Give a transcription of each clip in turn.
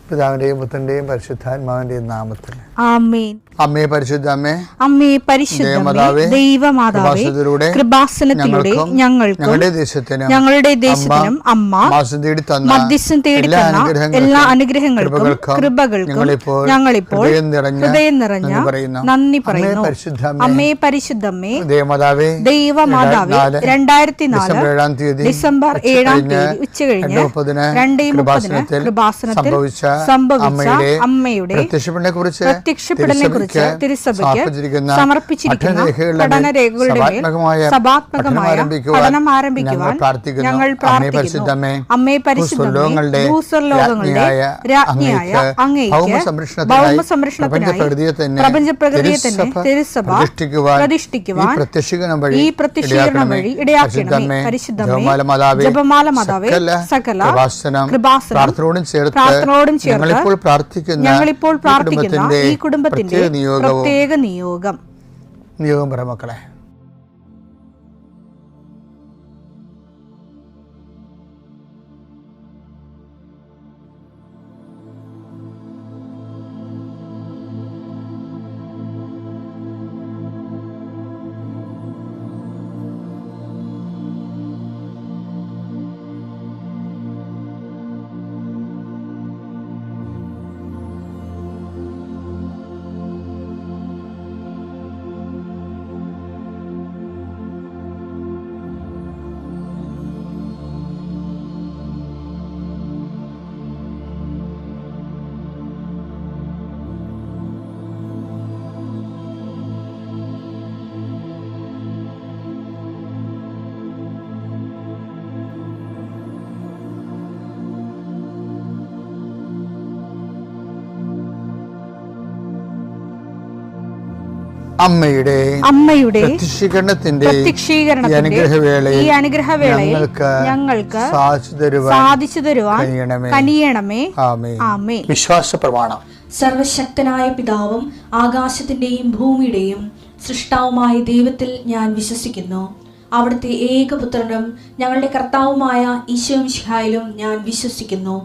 പിതാവിന്റെയും പുത്രന്റെയും പരിശുദ്ധാത്മാവിന്റെയും നാമത്തിൽ ആമേൻ. അമ്മേ പരിശുദ്ധ അമ്മേ, അമ്മേ പരിശുദ്ധമേ, ദൈവമാതാവേ, കൃപാസനത്തിലൂടെ ഞങ്ങൾക്കും ഞങ്ങളുടെ ദേശത്തിനും അമ്മ മധ്യസ്ഥം തേടി തന്ന എല്ലാ അനുഗ്രഹങ്ങൾക്കും കൃപകൾക്കും ഞങ്ങളിപ്പോൾ ഹൃദയം നിറഞ്ഞ നന്ദി പറയുന്നു. അമ്മേ പരിശുദ്ധമേ, ദൈവമാതാവേ, 2004 ഡിസംബർ 7 ഉച്ചകഴിഞ്ഞ് 2:30 കൃപാസനത്തിൽ സംഭവിച്ച അമ്മയുടെ പ്രത്യക്ഷപ്പെടലിനെ കുറിച്ച് തിരുസഭയ്ക്ക് സമർപ്പിച്ചിരിക്കുന്ന പഠനരേഖകളുടെ മേൽ സഭാത്മകമായ പഠനം ആരംഭിക്കുവാൻ ഞങ്ങൾ പ്രാർത്ഥിക്കുന്നു. അമ്മേ പരിശുദ്ധമേ, ഭൂസ്വർലോകങ്ങളുടെ രാജ്ഞിയായ അങ്ങേയ്ക്ക് ഭൗമസംരക്ഷണത്തിനായി പ്രപഞ്ചപ്രകൃതിയെ തന്നെ തിരുസഭ പ്രതിഷ്ഠിക്കുവാൻ ഈ പ്രത്യക്ഷീകരണം വഴി ഇടയാക്കണമേ. പരിശുദ്ധമേ, ജപമാല മാതാവേ, സകല കൃപാസനം പ്രാർത്ഥനയോടും ചേർത്ത് ഞങ്ങളിപ്പോൾ പ്രാർത്ഥിക്കുന്ന ഈ കുടുംബത്തിന്റെ പ്രത്യേക നിയോഗം പറ മക്കളെ. അമ്മയുടെ പ്രത്യക്ഷീകരണത്തിന്റെ ഈ അനുഗ്രഹവേളയിൽ ഞങ്ങൾക്ക് സാധിച്ചു തരുവാൻ കനിയണമേ. ആമേൻ. വിശ്വാസ പ്രമാണം. സർവശക്തനായ പിതാവും ആകാശത്തിന്റെയും ഭൂമിയുടെയും സൃഷ്ടാവുമായ ദൈവത്തിൽ ഞാൻ വിശ്വസിക്കുന്നു. അവിടുത്തെ ഏകപുത്രനും ഞങ്ങളുടെ കർത്താവുമായ ഈശോ മിശിഹായിലും ഞാൻ വിശ്വസിക്കുന്നു.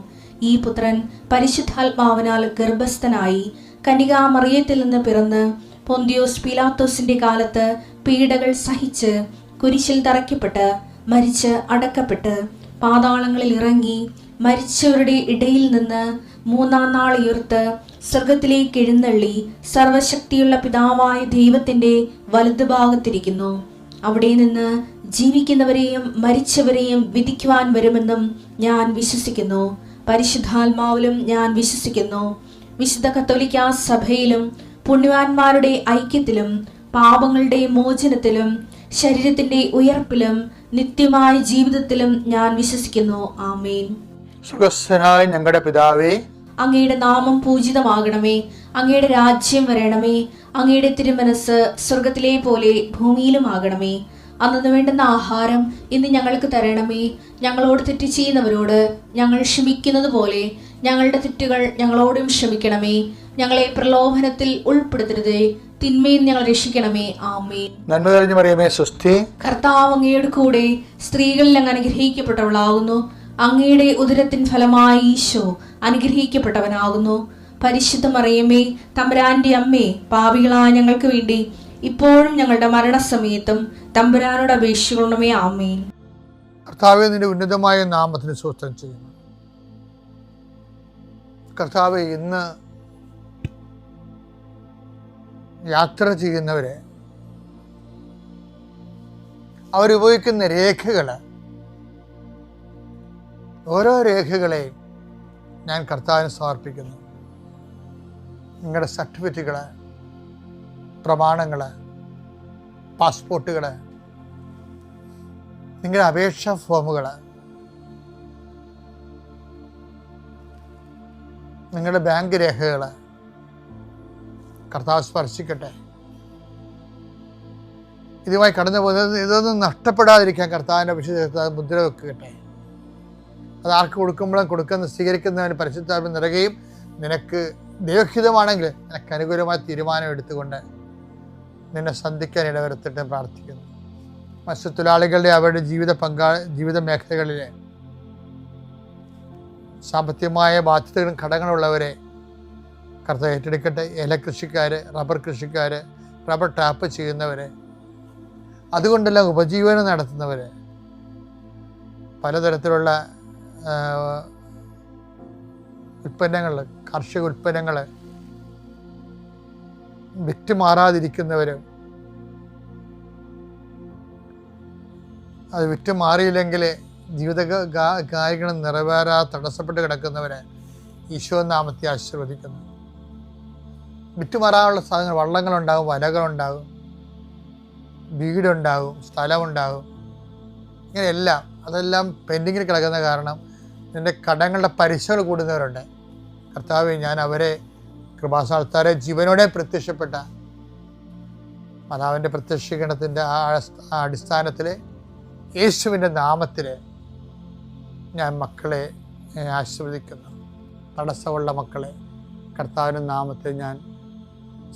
ഈ പുത്രൻ പരിശുദ്ധാത്മാവിനാൽ ഗർഭസ്ഥനായി കന്യകാമറിയത്തിൽ നിന്ന് പിറന്ന് പൊന്തിയോസ് പീലാത്തോസിന്റെ കാലത്ത് പീഡകൾ സഹിച്ച് കുരിശിൽ തറയ്ക്കപ്പെട്ട് മരിച്ച് അടക്കപ്പെട്ട് പാതാളങ്ങളിൽ ഇറങ്ങി മരിച്ചവരുടെ ഇടയിൽ നിന്ന് 3-ാം നാൾ ഉയർത്ത് സ്വർഗത്തിലേക്ക് എഴുന്നള്ളി സർവശക്തിയുള്ള പിതാവായ ദൈവത്തിന്റെ വലതുഭാഗത്തിരിക്കുന്നു. അവിടെ നിന്ന് ജീവിക്കുന്നവരെയും മരിച്ചവരെയും വിധിക്കുവാൻ വരുമെന്നും ഞാൻ വിശ്വസിക്കുന്നു. പരിശുദ്ധാത്മാവിലും ഞാൻ വിശ്വസിക്കുന്നു. വിശുദ്ധ കത്തോലിക്കാ സഭയിലും പുണ്യവാന്മാരുടെ ഐക്യത്തിലും പാപങ്ങളുടെ മോചനത്തിലും ശരീരത്തിന്റെ ഉയർപ്പിലും നിത്യമായ ജീവിതത്തിലും ഞാൻ വിശ്വസിക്കുന്നു. ആമേൻ. സുഖസ്ഥനായ ഞങ്ങളുടെ പിതാവേ, അങ്ങയുടെ നാമം പൂജിതമാകണമേ. അങ്ങയുടെ രാജ്യം വരണമേ. അങ്ങയുടെ തിരുമനസ് സ്വർഗത്തിലെ പോലെ ഭൂമിയിലും ആകണമേ. അന്നു വേണ്ടുന്ന ആഹാരം ഇന്ന് ഞങ്ങൾക്ക് തരണമേ. ഞങ്ങളോട് തെറ്റ് ചെയ്യുന്നവരോട് ഞങ്ങൾ ക്ഷമിക്കുന്നത് പോലെ ഞങ്ങളുടെ തെറ്റുകൾ ഞങ്ങളോടും ക്ഷമിക്കണമേ. ഞങ്ങളെ പ്രലോഭനത്തിൽ ഉൾപ്പെടുത്തരുതേ, തിന്മയിൽ ഞങ്ങൾ രക്ഷിക്കണമേ. ആമേൻ. നന്മ നിറഞ്ഞ മറിയമേ, സ്വസ്തി. കർത്താവ് അങ്ങയുടെ കൂടെ സ്ത്രീകളിൽ അങ്ങ് അനുഗ്രഹിക്കപ്പെട്ടവളാകുന്നു. അങ്ങയുടെ ഉദരത്തിൻ ഫലമായി ഈശോ അനുഗ്രഹിക്കപ്പെട്ടവനാകുന്നു. പരിശുദ്ധ മറിയമേ, തമ്പുരാന്റെ അമ്മേ, പാപികളായ ഞങ്ങൾക്ക് വേണ്ടി ഇപ്പോഴും ഞങ്ങളുടെ മരണസമയത്തും തമ്പുരാനോട് അപേക്ഷിക്കണമേ. ആമേൻ. കർത്താവേ, നിന്റെ ഉന്നതമായ നാമത്തിന് സ്തോത്രം ചെയ്യുന്നു. കർത്താവേ, ഇന്ന് യാത്ര ചെയ്യുന്നവരെ അവരുപയോഗിക്കുന്ന രേഖകൾ, ഓരോ രേഖകളെയും ഞാൻ കർത്താവിന് സമർപ്പിക്കുന്നു. നിങ്ങളുടെ സർട്ടിഫിക്കറ്റുകൾ, പ്രമാണങ്ങൾ, പാസ്പോർട്ടുകൾ, നിങ്ങളുടെ അപേക്ഷാ ഫോമുകൾ, നിങ്ങളുടെ ബാങ്ക് രേഖകൾ കർത്താവ് സ്പർശിക്കട്ടെ. ഇതുമായി കടന്നു പോകുന്നത് ഇതൊന്നും നഷ്ടപ്പെടാതിരിക്കാൻ കർത്താവിൻ്റെ വിശുദ്ധ മുദ്ര വെക്കട്ടെ. അത് ആർക്ക് കൊടുക്കുമ്പോഴും സ്വീകരിക്കുന്നതിന് പരിശുദ്ധാത്മ നിറയുകയും നിനക്ക് ദൈവഹിതമാണെങ്കിൽ നിനക്ക് അനുകൂലമായ തീരുമാനം എടുത്തുകൊണ്ട് നിന്നെ സന്ധിക്കാൻ ഇടവരുത്തിട്ട് പ്രാർത്ഥിക്കുന്നു. മത്സ്യത്തൊഴിലാളികളുടെ അവരുടെ ജീവിത മേഖലകളിലെ സാമ്പത്തികമായ ബാധ്യതകളും കടങ്ങളുള്ളവരെ കർത്താവ് ഏറ്റെടുക്കട്ടെ. ഏലകൃഷിക്കാർ, റബ്ബർ കൃഷിക്കാർ, റബ്ബർ ടാപ്പ് ചെയ്യുന്നവർ, അതുകൊണ്ടെല്ലാം ഉപജീവനം നടത്തുന്നവർ, പലതരത്തിലുള്ള ഉൽപ്പന്നങ്ങൾ, കാർഷിക ഉൽപ്പന്നങ്ങൾ വിറ്റുമാറാതിരിക്കുന്നവർ, അത് വിറ്റുമാറിയില്ലെങ്കിൽ ജീവിത കാര്യങ്ങൾ നിറവേറാതെ തടസ്സപ്പെട്ട് കിടക്കുന്നവരെ ഈശോ നാമത്തെ ആശീർവദിക്കുന്നു. വിറ്റുമാറാനുള്ള സാധനങ്ങൾ, വള്ളങ്ങളുണ്ടാകും, വലകളുണ്ടാകും, വീടുണ്ടാകും, സ്ഥലമുണ്ടാകും, ഇങ്ങനെയെല്ലാം അതെല്ലാം പെൻഡിങ്ങിൽ കിടക്കുന്ന കാരണം നിൻ്റെ കടങ്ങളുടെ പലിശകൾ കൂടുന്നവരുണ്ട്. കർത്താവേ, ഞാൻ അവരെ കൃപാസ്ഥാനത്താരെ ജീവനോടെ പ്രത്യക്ഷപ്പെട്ട മാതാവിൻ്റെ പ്രത്യക്ഷീകരണത്തിൻ്റെ ആ അടിസ്ഥാനത്തിൽ യേശുവിൻ്റെ നാമത്തിൽ ഞാൻ മക്കളെ ആശീർവദിക്കുന്നു. തടസ്സമുള്ള മക്കളെ കർത്താവിൻ്റെ നാമത്തിൽ ഞാൻ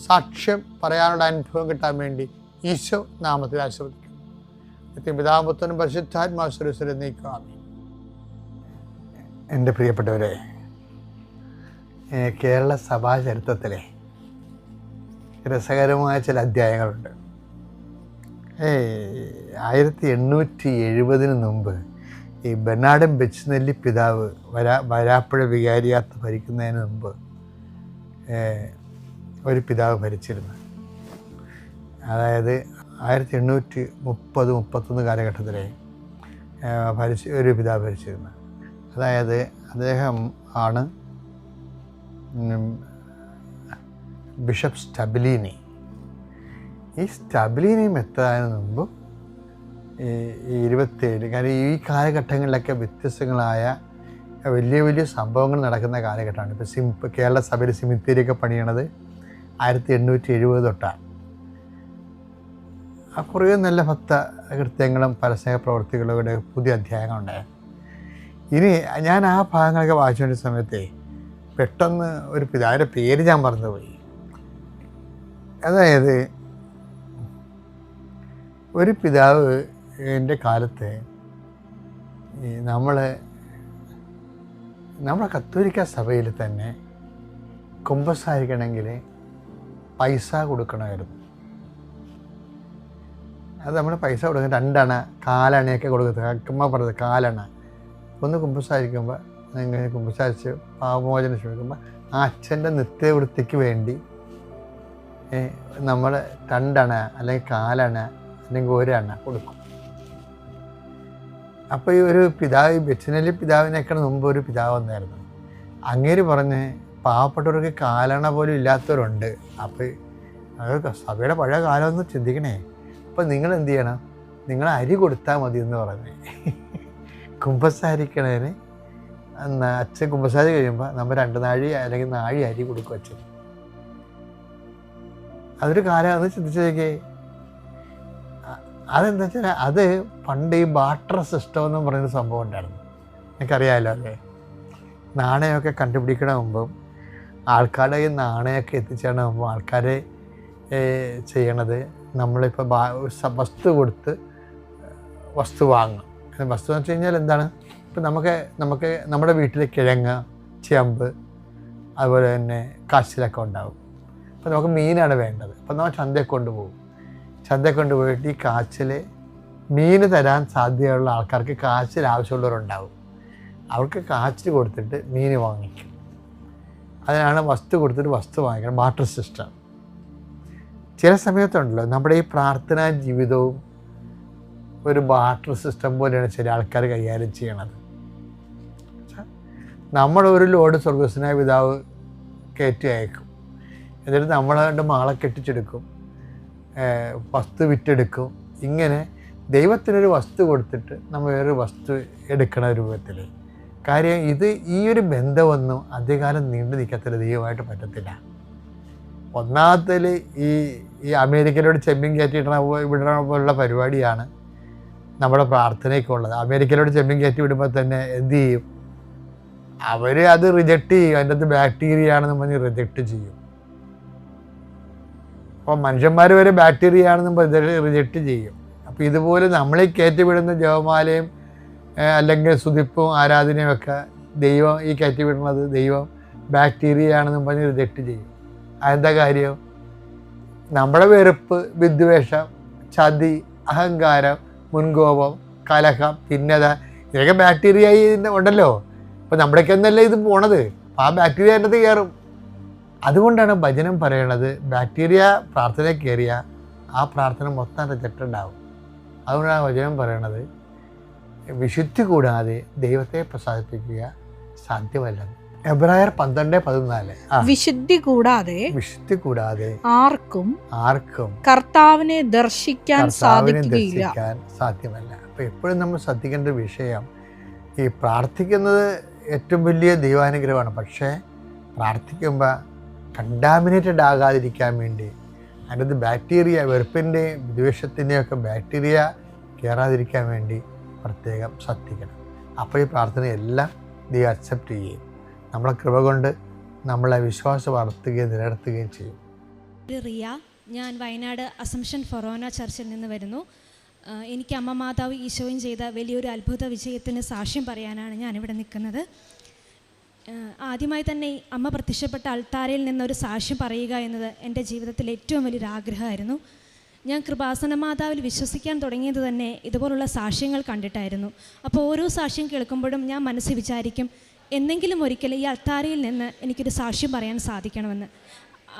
സാക്ഷ്യം പറയാനുള്ള അനുഭവം കിട്ടാൻ വേണ്ടി ഈശോ നാമത്തിൽ ആശീർവദിക്കുന്നു. പിതാപുത്രനും പരിശുദ്ധാത്മാശ്വരസ്വരം നീക്കുക. എൻ്റെ പ്രിയപ്പെട്ടവരെ, കേരള സഭാ ചരിത്രത്തിലെ രസകരമായ ചില അധ്യായങ്ങളുണ്ട്. 1870 മുമ്പ് ഈ ബെർണാഡ് ബെച്ച്നെല്ലി പിതാവ് വരാപ്പുഴ വികാരിയാത്ത് ഭരിക്കുന്നതിന് മുമ്പ് ഒരു പിതാവ് ഭരിച്ചിരുന്നു. അതായത് 1830-31 കാലഘട്ടത്തിലെ ഒരു പിതാവ് ഭരിച്ചിരുന്നു. അതായത് അദ്ദേഹം ആണ് ബിഷപ്പ് സ്റ്റബിലീനി. ഈ സ്റ്റബിലീനി എത്താതിന് മുമ്പ് ഈ 27, കാരണം ഈ കാലഘട്ടങ്ങളിലൊക്കെ വ്യത്യസ്തങ്ങളായ വലിയ വലിയ സംഭവങ്ങൾ നടക്കുന്ന കാലഘട്ടമാണ്. ഇപ്പോൾ കേരള സഭയിൽ സിമിത്തേരിയൊക്കെ പണിയണത് 1870 തൊട്ടാണ്. ആ കുറേ നല്ല ഭക്ത കൃത്യങ്ങളും പരസ്യ പ്രവർത്തികളുടെ പുതിയ അധ്യായങ്ങളുണ്ടായിരുന്നു. ഇനി ഞാൻ ആ ഭാഗങ്ങളൊക്കെ വായിച്ചുകൊണ്ട സമയത്തെ പെട്ടെന്ന് ഒരു പിതാവിൻ്റെ പേര് ഞാൻ മറന്നുപോയി. അതായത് ഒരു പിതാവ് എൻ്റെ കാലത്ത് നമ്മുടെ കത്തോലിക്ക സഭയിൽ തന്നെ കുമ്പസാരിക്കണമെങ്കിൽ പൈസ കൊടുക്കണമായിരുന്നു. അത് നമ്മൾ പൈസ കൊടുക്കുന്നത് 2 അണ, 4 അണയൊക്കെ കൊടുക്കുന്നത്. അമ്മ പറഞ്ഞത് 4 അണ. ഒന്ന് കുമ്പസാരിക്കുമ്പോൾ, അങ്ങനെ കുമ്പസാരിച്ച് പാപമോചനം ശ്രമിക്കുമ്പോൾ ആ അച്ഛൻ്റെ നിത്യവൃത്തിക്ക് വേണ്ടി നമ്മൾ 2 അണ അല്ലെങ്കിൽ 4 അണ അല്ലെങ്കിൽ 1 അണ കൊടുക്കും. അപ്പോൾ ഈ ഒരു പിതാവ്, ബെച്ച്നെല്ലി പിതാവിനേക്കാൾ മുമ്പ് ഒരു പിതാവ് വന്നായിരുന്നു. അങ്ങേര് പറഞ്ഞ് പാവപ്പെട്ടവർക്ക് 4 അണ പോലും ഇല്ലാത്തവരുണ്ട്. അപ്പോൾ അത് സഭയുടെ പഴയ കാലമൊന്ന് ചിന്തിക്കണേ. അപ്പോൾ നിങ്ങൾ എന്ത് ചെയ്യണം, നിങ്ങൾ അരി കൊടുത്താൽ മതി എന്ന് പറഞ്ഞ് കുമ്പസാരിക്കണേന്. അച്ഛൻ കുമ്പസാരി കഴിയുമ്പോൾ നമ്മൾ 2 നാഴി അല്ലെങ്കിൽ 4 അരി കൊടുക്കും അച്ഛൻ. അതൊരു കാലമാണെന്ന് ചിന്തിച്ചേക്കേ. അതെന്താ വെച്ചാൽ അത് പണ്ട് ഈ ബാർട്ടർ സിസ്റ്റം എന്ന് പറയുന്ന സംഭവം ഉണ്ടായിരുന്നു. എനിക്കറിയാമല്ലോ. അല്ലേ, നാണയമൊക്കെ കണ്ടുപിടിക്കണ മുമ്പും ആൾക്കാരുടെ ഈ നാണയമൊക്കെ എത്തിച്ചേരണ മുമ്പും ആൾക്കാരെ ചെയ്യണത് നമ്മളിപ്പോൾ വസ്തു കൊടുത്ത് വസ്തു വാങ്ങും. വസ്തു എന്ന് വെച്ച് കഴിഞ്ഞാൽ എന്താണ്, ഇപ്പം നമുക്ക് നമ്മുടെ വീട്ടിൽ കിഴങ്ങ്, ചേമ്പ്, അതുപോലെ തന്നെ കാച്ചിലൊക്കെ ഉണ്ടാകും. അപ്പോൾ നമുക്ക് മീനാണ് വേണ്ടത്. അപ്പോൾ നമ്മൾ ചന്തയിൽ കൊണ്ടുപോകും. ചന്തയിൽ കൊണ്ടുപോയിട്ട് ഈ കാച്ചിൽ മീൻ തരാൻ സാധ്യതയുള്ള ആൾക്കാർക്ക് കാച്ചിൽ ആവശ്യമുള്ളവരുണ്ടാവും. അവർക്ക് കാച്ചിൽ കൊടുത്തിട്ട് മീൻ വാങ്ങിക്കും. അതിനാണ് വസ്തു കൊടുത്തിട്ട് വസ്തു വാങ്ങിക്കണം, ബാർട്ടർ സിസ്റ്റം. ചില സമയത്തുണ്ടല്ലോ നമ്മുടെ ഈ പ്രാർത്ഥനാ ജീവിതവും ഒരു ബാർട്ടർ സിസ്റ്റം പോലെയാണ് ചില ആൾക്കാർ കൈകാര്യം ചെയ്യണത്. നമ്മളൊരു ലോഡ് സ്വർഗസ്വനായ പിതാവ് കയറ്റി അയക്കും. എന്നിട്ട് നമ്മളെ മാളെ കെട്ടിച്ചെടുക്കും, വസ്തു വിറ്റെടുക്കും. ഇങ്ങനെ ദൈവത്തിനൊരു വസ്തു കൊടുത്തിട്ട് നമ്മൾ വേറൊരു വസ്തു എടുക്കണ രൂപത്തിൽ. കാര്യം ഈ ഒരു ബന്ധമൊന്നും അധികകാലം നീണ്ടു നിൽക്കത്തില്ല, ദൈവമായിട്ട് പറ്റത്തില്ല. ഒന്നാമത്തേൽ ഈ അമേരിക്കയിലോട് ചെമ്മീൻ കയറ്റിയിടണ വിടണ പോലുള്ള പരിപാടിയാണ് നമ്മുടെ പ്രാർത്ഥനയ്ക്കുള്ളത്. അമേരിക്കയിലോട് ചെമ്മീൻ കയറ്റി വിടുമ്പോൾ തന്നെ എന്ത് ചെയ്യും, അവർ അത് റിജക്റ്റ് ചെയ്യും. അതിൻ്റെ അകത്ത് ബാക്ടീരിയ ആണെന്ന് പറഞ്ഞ് റിജക്റ്റ് ചെയ്യും. അപ്പോൾ മനുഷ്യന്മാർ വരെ ബാക്ടീരിയ ആണെന്ന് പറഞ്ഞ് റിജക്റ്റ് ചെയ്യും. അപ്പോൾ ഇതുപോലെ നമ്മളെ കയറ്റി വിടുന്ന ജപമാലയും അല്ലെങ്കിൽ സ്തുതിപ്പും ആരാധനയും ഒക്കെ ദൈവം ഈ കയറ്റി വിടുന്നത് ദൈവം ബാക്ടീരിയ ആണെന്നും പറഞ്ഞ് റിജക്റ്റ് ചെയ്യും. അതെന്താ കാര്യം? നമ്മുടെ വെറുപ്പ്, വിദ്വേഷം, ചതി, അഹങ്കാരം, മുൻകോപം, കലഹം, ഭിന്നത, ഇതൊക്കെ ബാക്ടീരിയ ഉണ്ടല്ലോ. അപ്പോൾ നമ്മുടെയൊക്കെ എന്നല്ലേ ഇത് പോണത്. ആ ബാക്ടീരിയ അതിനകത്ത് കയറും. അതുകൊണ്ടാണ് ഭജനം പറയണത്, ബാക്ടീരിയ പ്രാർത്ഥന കയറിയ ആ പ്രാർത്ഥന മൊത്തം റിജക്റ്റഡ് ആവും. അതുകൊണ്ടാണ് ഭജനം പറയണത്, വിശുദ്ധി കൂടാതെ ദൈവത്തെ പ്രസാദിപ്പിക്കുക സാധ്യമല്ലെന്ന്. എബ്രായർ 12:14. വിശുദ്ധി കൂടാതെ ആർക്കും കർത്താവിനെ ദർശിക്കാൻ സാധ്യമല്ല. അപ്പോൾ എപ്പോഴും നമ്മൾ ശ്രദ്ധിക്കേണ്ട വിഷയം, ഈ പ്രാർത്ഥിക്കുന്നത് ഏറ്റവും വലിയ ദൈവാനുഗ്രഹമാണ്. പക്ഷേ പ്രാർത്ഥിക്കുമ്പോൾ കണ്ടാമിനേറ്റഡ് ആകാതിരിക്കാൻ വേണ്ടി അതിനകത്ത് ബാക്ടീരിയ, വെറുപ്പിൻ്റെയും വിദ്വേഷത്തിൻ്റെയൊക്കെ ബാക്ടീരിയ കയറാതിരിക്കാൻ വേണ്ടി പ്രത്യേകം ശ്രദ്ധിക്കണം. അപ്പോൾ ഈ പ്രാർത്ഥനയെല്ലാം ദൈവം അക്സെപ്റ്റ് ചെയ്യും. നമ്മളെ കൃപ കൊണ്ട് നമ്മളെ വിശ്വാസം വളർത്തുകയും നിലനിർത്തുകയും ചെയ്യും. റിയ, ഞാൻ വയനാട് അസംഷൻ ഫൊറോന ചർച്ചിൽ നിന്ന് വരുന്നു. എനിക്ക് അമ്മ മാതാവ് ഈശോയും ചെയ്ത വലിയൊരു അത്ഭുത വിജയത്തിന് സാക്ഷ്യം പറയാനാണ് ഞാനിവിടെ നിൽക്കുന്നത്. ആദ്യമായി തന്നെ അമ്മ പ്രത്യക്ഷപ്പെട്ട അൾത്താരയിൽ നിന്നൊരു സാക്ഷ്യം പറയുക എന്നത് എൻ്റെ ജീവിതത്തിലെ ഏറ്റവും വലിയൊരു ആഗ്രഹമായിരുന്നു. ഞാൻ കൃപാസന മാതാവിൽ വിശ്വസിക്കാൻ തുടങ്ങിയത് തന്നെ ഇതുപോലുള്ള സാക്ഷ്യങ്ങൾ കണ്ടിട്ടായിരുന്നു. അപ്പോൾ ഓരോ സാക്ഷ്യം കേൾക്കുമ്പോഴും ഞാൻ മനസ്സിൽ വിചാരിക്കും, എന്തെങ്കിലും ഒരിക്കൽ ഈ അൾത്താരയിൽ നിന്ന് എനിക്കൊരു സാക്ഷ്യം പറയാൻ സാധിക്കണമെന്ന്.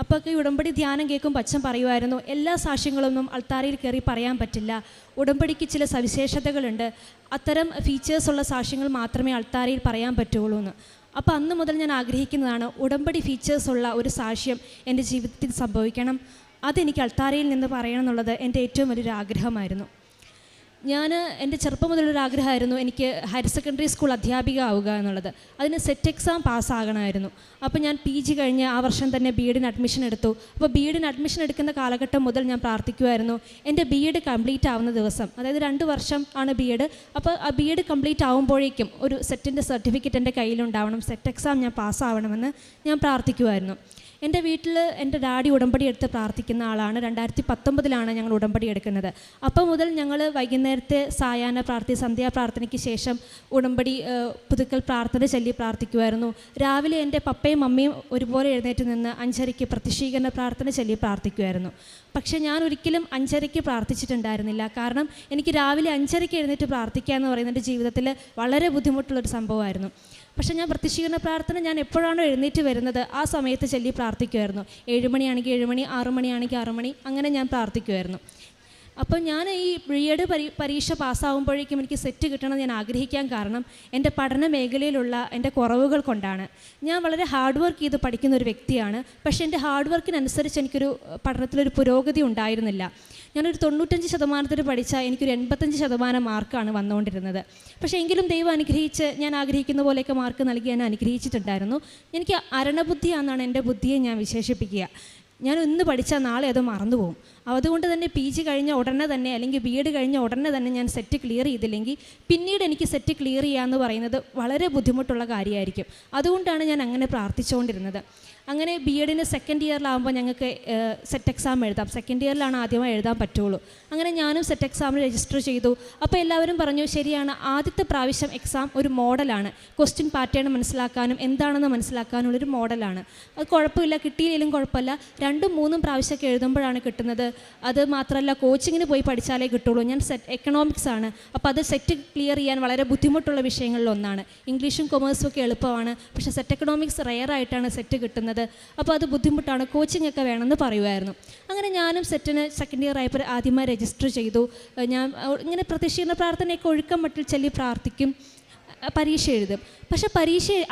അപ്പോൾ ഈ ഉടമ്പടി ധ്യാനം കേൾക്കുമ്പോൾ അച്ഛൻ പറയുമായിരുന്നു, എല്ലാ സാക്ഷ്യങ്ങളൊന്നും അൾത്താരയിൽ കയറി പറയാൻ പറ്റില്ല, ഉടമ്പടിക്ക് ചില സവിശേഷതകളുണ്ട്, അത്തരം ഫീച്ചേഴ്സുള്ള സാക്ഷ്യങ്ങൾ മാത്രമേ അൾത്താരയിൽ പറയാൻ പറ്റുള്ളൂ എന്ന്. അപ്പോൾ അന്ന് മുതൽ ഞാൻ ആഗ്രഹിക്കുന്നതാണ്, ഉടമ്പടി ഫീച്ചേഴ്സുള്ള ഒരു സാക്ഷ്യം എൻ്റെ ജീവിതത്തിൽ സംഭവിക്കണം, അതെനിക്ക് അൾത്താരയിൽ നിന്ന് പറയണം എന്നുള്ളത് എൻ്റെ ഏറ്റവും വലിയൊരു ആഗ്രഹമായിരുന്നു. എൻ്റെ ചെറുപ്പം മുതലൊരു ആഗ്രഹമായിരുന്നു എനിക്ക് ഹയർ സെക്കൻഡറി സ്കൂൾ അധ്യാപിക ആവുക എന്നുള്ളത്. അതിന് സെറ്റ് എക്സാം പാസ്സാകണമായിരുന്നു. അപ്പോൾ ഞാൻ PG കഴിഞ്ഞ് ആ വർഷം തന്നെ BEdന് അഡ്മിഷൻ എടുത്തു. അപ്പോൾ BEdന് അഡ്മിഷൻ എടുക്കുന്ന കാലഘട്ടം മുതൽ ഞാൻ പ്രാർത്ഥിക്കുമായിരുന്നു, എൻ്റെ BEd കംപ്ലീറ്റ് ആവുന്ന ദിവസം, അതായത് 2 വർഷം ആണ് BEd, അപ്പോൾ ആ BEd കംപ്ലീറ്റ് ആവുമ്പോഴേക്കും ഒരു സെറ്റിൻ്റെ സർട്ടിഫിക്കറ്റ് എൻ്റെ കയ്യിലുണ്ടാവണം, സെറ്റ് എക്സാം ഞാൻ പാസ്സാവണമെന്ന് ഞാൻ പ്രാർത്ഥിക്കുമായിരുന്നു. എൻ്റെ വീട്ടിൽ എൻ്റെ ഡാഡി ഉടമ്പടി എടുത്ത് പ്രാർത്ഥിക്കുന്ന ആളാണ്. 2019 ഞങ്ങൾ ഉടമ്പടി എടുക്കുന്നത്. അപ്പോൾ മുതൽ ഞങ്ങൾ വൈകുന്നേരത്തെ സായാഹ്ന പ്രാർത്ഥന, സന്ധ്യാപ്രാർത്ഥനയ്ക്ക് ശേഷം ഉടമ്പടി പുതുക്കൽ പ്രാർത്ഥന ചൊല്ലി പ്രാർത്ഥിക്കുമായിരുന്നു. രാവിലെ എൻ്റെ പപ്പയും മമ്മിയും ഒരുപോലെ എഴുന്നേറ്റ് നിന്ന് 5:30 പ്രത്യക്ഷീകരണ പ്രാർത്ഥന ചൊല്ലി പ്രാർത്ഥിക്കുമായിരുന്നു. പക്ഷേ ഞാൻ ഒരിക്കലും 5:30 പ്രാർത്ഥിച്ചിട്ടുണ്ടായിരുന്നില്ല. കാരണം എനിക്ക് രാവിലെ 5:30 എഴുന്നേറ്റ് പ്രാർത്ഥിക്കുക എന്ന് പറയുന്നത് എൻ്റെ ജീവിതത്തിൽ വളരെ ബുദ്ധിമുട്ടുള്ളൊരു സംഭവമായിരുന്നു. പക്ഷേ ഞാൻ പ്രത്യക്ഷീകരണ പ്രാർത്ഥന ഞാൻ എപ്പോഴാണോ എഴുന്നേറ്റ് വരുന്നത് ആ സമയത്ത് ചൊല്ലി പ്രാർത്ഥിക്കുമായിരുന്നു. 7 മണിയാണെങ്കിൽ 7 മണി, 6 മണിയാണെങ്കിൽ 6 മണി, അങ്ങനെ ഞാൻ പ്രാർത്ഥിക്കുമായിരുന്നു. അപ്പോൾ ഞാൻ ഈ BEd പരീക്ഷ പാസ്സാകുമ്പോഴേക്കും എനിക്ക് സെറ്റ് കിട്ടണമെന്ന് ഞാൻ ആഗ്രഹിക്കാൻ കാരണം എൻ്റെ പഠന മേഖലയിലുള്ള എൻ്റെ കുറവുകൾ കൊണ്ടാണ്. ഞാൻ വളരെ ഹാർഡ് വർക്ക് ചെയ്ത് പഠിക്കുന്ന ഒരു വ്യക്തിയാണ്. പക്ഷേ എൻ്റെ ഹാർഡ് വർക്കിനനുസരിച്ച് എനിക്കൊരു പഠനത്തിലൊരു പുരോഗതി ഉണ്ടായിരുന്നില്ല. ഞാനൊരു 95% പഠിച്ചാൽ എനിക്കൊരു 85% മാർക്കാണ് വന്നുകൊണ്ടിരുന്നത്. പക്ഷേ എങ്കിലും ദൈവം അനുഗ്രഹിച്ച് ഞാൻ ആഗ്രഹിക്കുന്ന പോലെയൊക്കെ മാർക്ക് നൽകി എന്നെ അനുഗ്രഹിച്ചിട്ടുണ്ടായിരുന്നു. എനിക്ക് അരണബുദ്ധിയാണെന്നാണ് എൻ്റെ ബുദ്ധിയെ ഞാൻ വിശേഷിപ്പിക്കുക. ഞാൻ ഇന്ന് പഠിച്ചാൽ നാളെ അത് മറന്നുപോകും. അതുകൊണ്ട് തന്നെ PG കഴിഞ്ഞ ഉടനെ തന്നെ അല്ലെങ്കിൽ BEd കഴിഞ്ഞ ഉടനെ തന്നെ ഞാൻ സെറ്റ് ക്ലിയർ ചെയ്തില്ലെങ്കിൽ പിന്നീട് എനിക്ക് സെറ്റ് ക്ലിയർ ചെയ്യുക എന്ന് പറയുന്നത് വളരെ ബുദ്ധിമുട്ടുള്ള കാര്യമായിരിക്കും. അതുകൊണ്ടാണ് ഞാൻ അങ്ങനെ പ്രാർത്ഥിച്ചുകൊണ്ടിരുന്നത്. അങ്ങനെ BEdന് സെക്കൻഡ് ഇയറിലാകുമ്പോൾ ഞങ്ങൾക്ക് സെറ്റ് എക്സാം എഴുതാം. സെക്കൻഡ് ഇയറിലാണ് ആദ്യമായി എഴുതാൻ പറ്റുള്ളൂ. അങ്ങനെ ഞാനും സെറ്റ് എക്സാമിന് രജിസ്റ്റർ ചെയ്തു. അപ്പോൾ എല്ലാവരും പറഞ്ഞു, ശരിയാണ്, ആദ്യത്തെ പ്രാവശ്യം എക്സാം ഒരു മോഡലാണ്, ക്വസ്റ്റ്യൻ പാറ്റേൺ മനസ്സിലാക്കാനും എന്താണെന്ന് മനസ്സിലാക്കാനുള്ളൊരു മോഡലാണ്. അത് കുഴപ്പമില്ല, കിട്ടിയില്ലെങ്കിലും കുഴപ്പമില്ല. 2-3 പ്രാവശ്യമൊക്കെ എഴുതുമ്പോഴാണ് കിട്ടുന്നത്. അത് മാത്രമല്ല, കോച്ചിങ്ങിന് പോയി പഠിച്ചാലേ കിട്ടുള്ളൂ. ഞാൻ എക്കണോമിക്സ് ആണ്. അപ്പോൾ അത് സെറ്റ് ക്ലിയർ ചെയ്യാൻ വളരെ ബുദ്ധിമുട്ടുള്ള വിഷയങ്ങളിലൊന്നാണ്. ഇംഗ്ലീഷും കൊമേഴ്സും ഒക്കെ എളുപ്പമാണ്, പക്ഷേ സെറ്റ് എക്കണോമിക്സ് റെയറായിട്ടാണ് സെറ്റ് കിട്ടുന്നത്. അപ്പോൾ അത് ബുദ്ധിമുട്ടാണ്, കോച്ചിങ് ഒക്കെ വേണമെന്ന് പറയുമായിരുന്നു. അങ്ങനെ ഞാനും സെറ്റിന് സെക്കൻഡ് ഇയർ ആയപ്പോൾ ആദ്യമായി രജിസ്റ്റർ ചെയ്തു. ഞാൻ ഇങ്ങനെ പ്രത്യക്ഷീകരണ പ്രാർത്ഥനയൊക്കെ ഒഴുക്കം മട്ടിൽ ചൊല്ലി പ്രാർത്ഥിക്കും, പരീക്ഷ എഴുതും. പക്ഷേ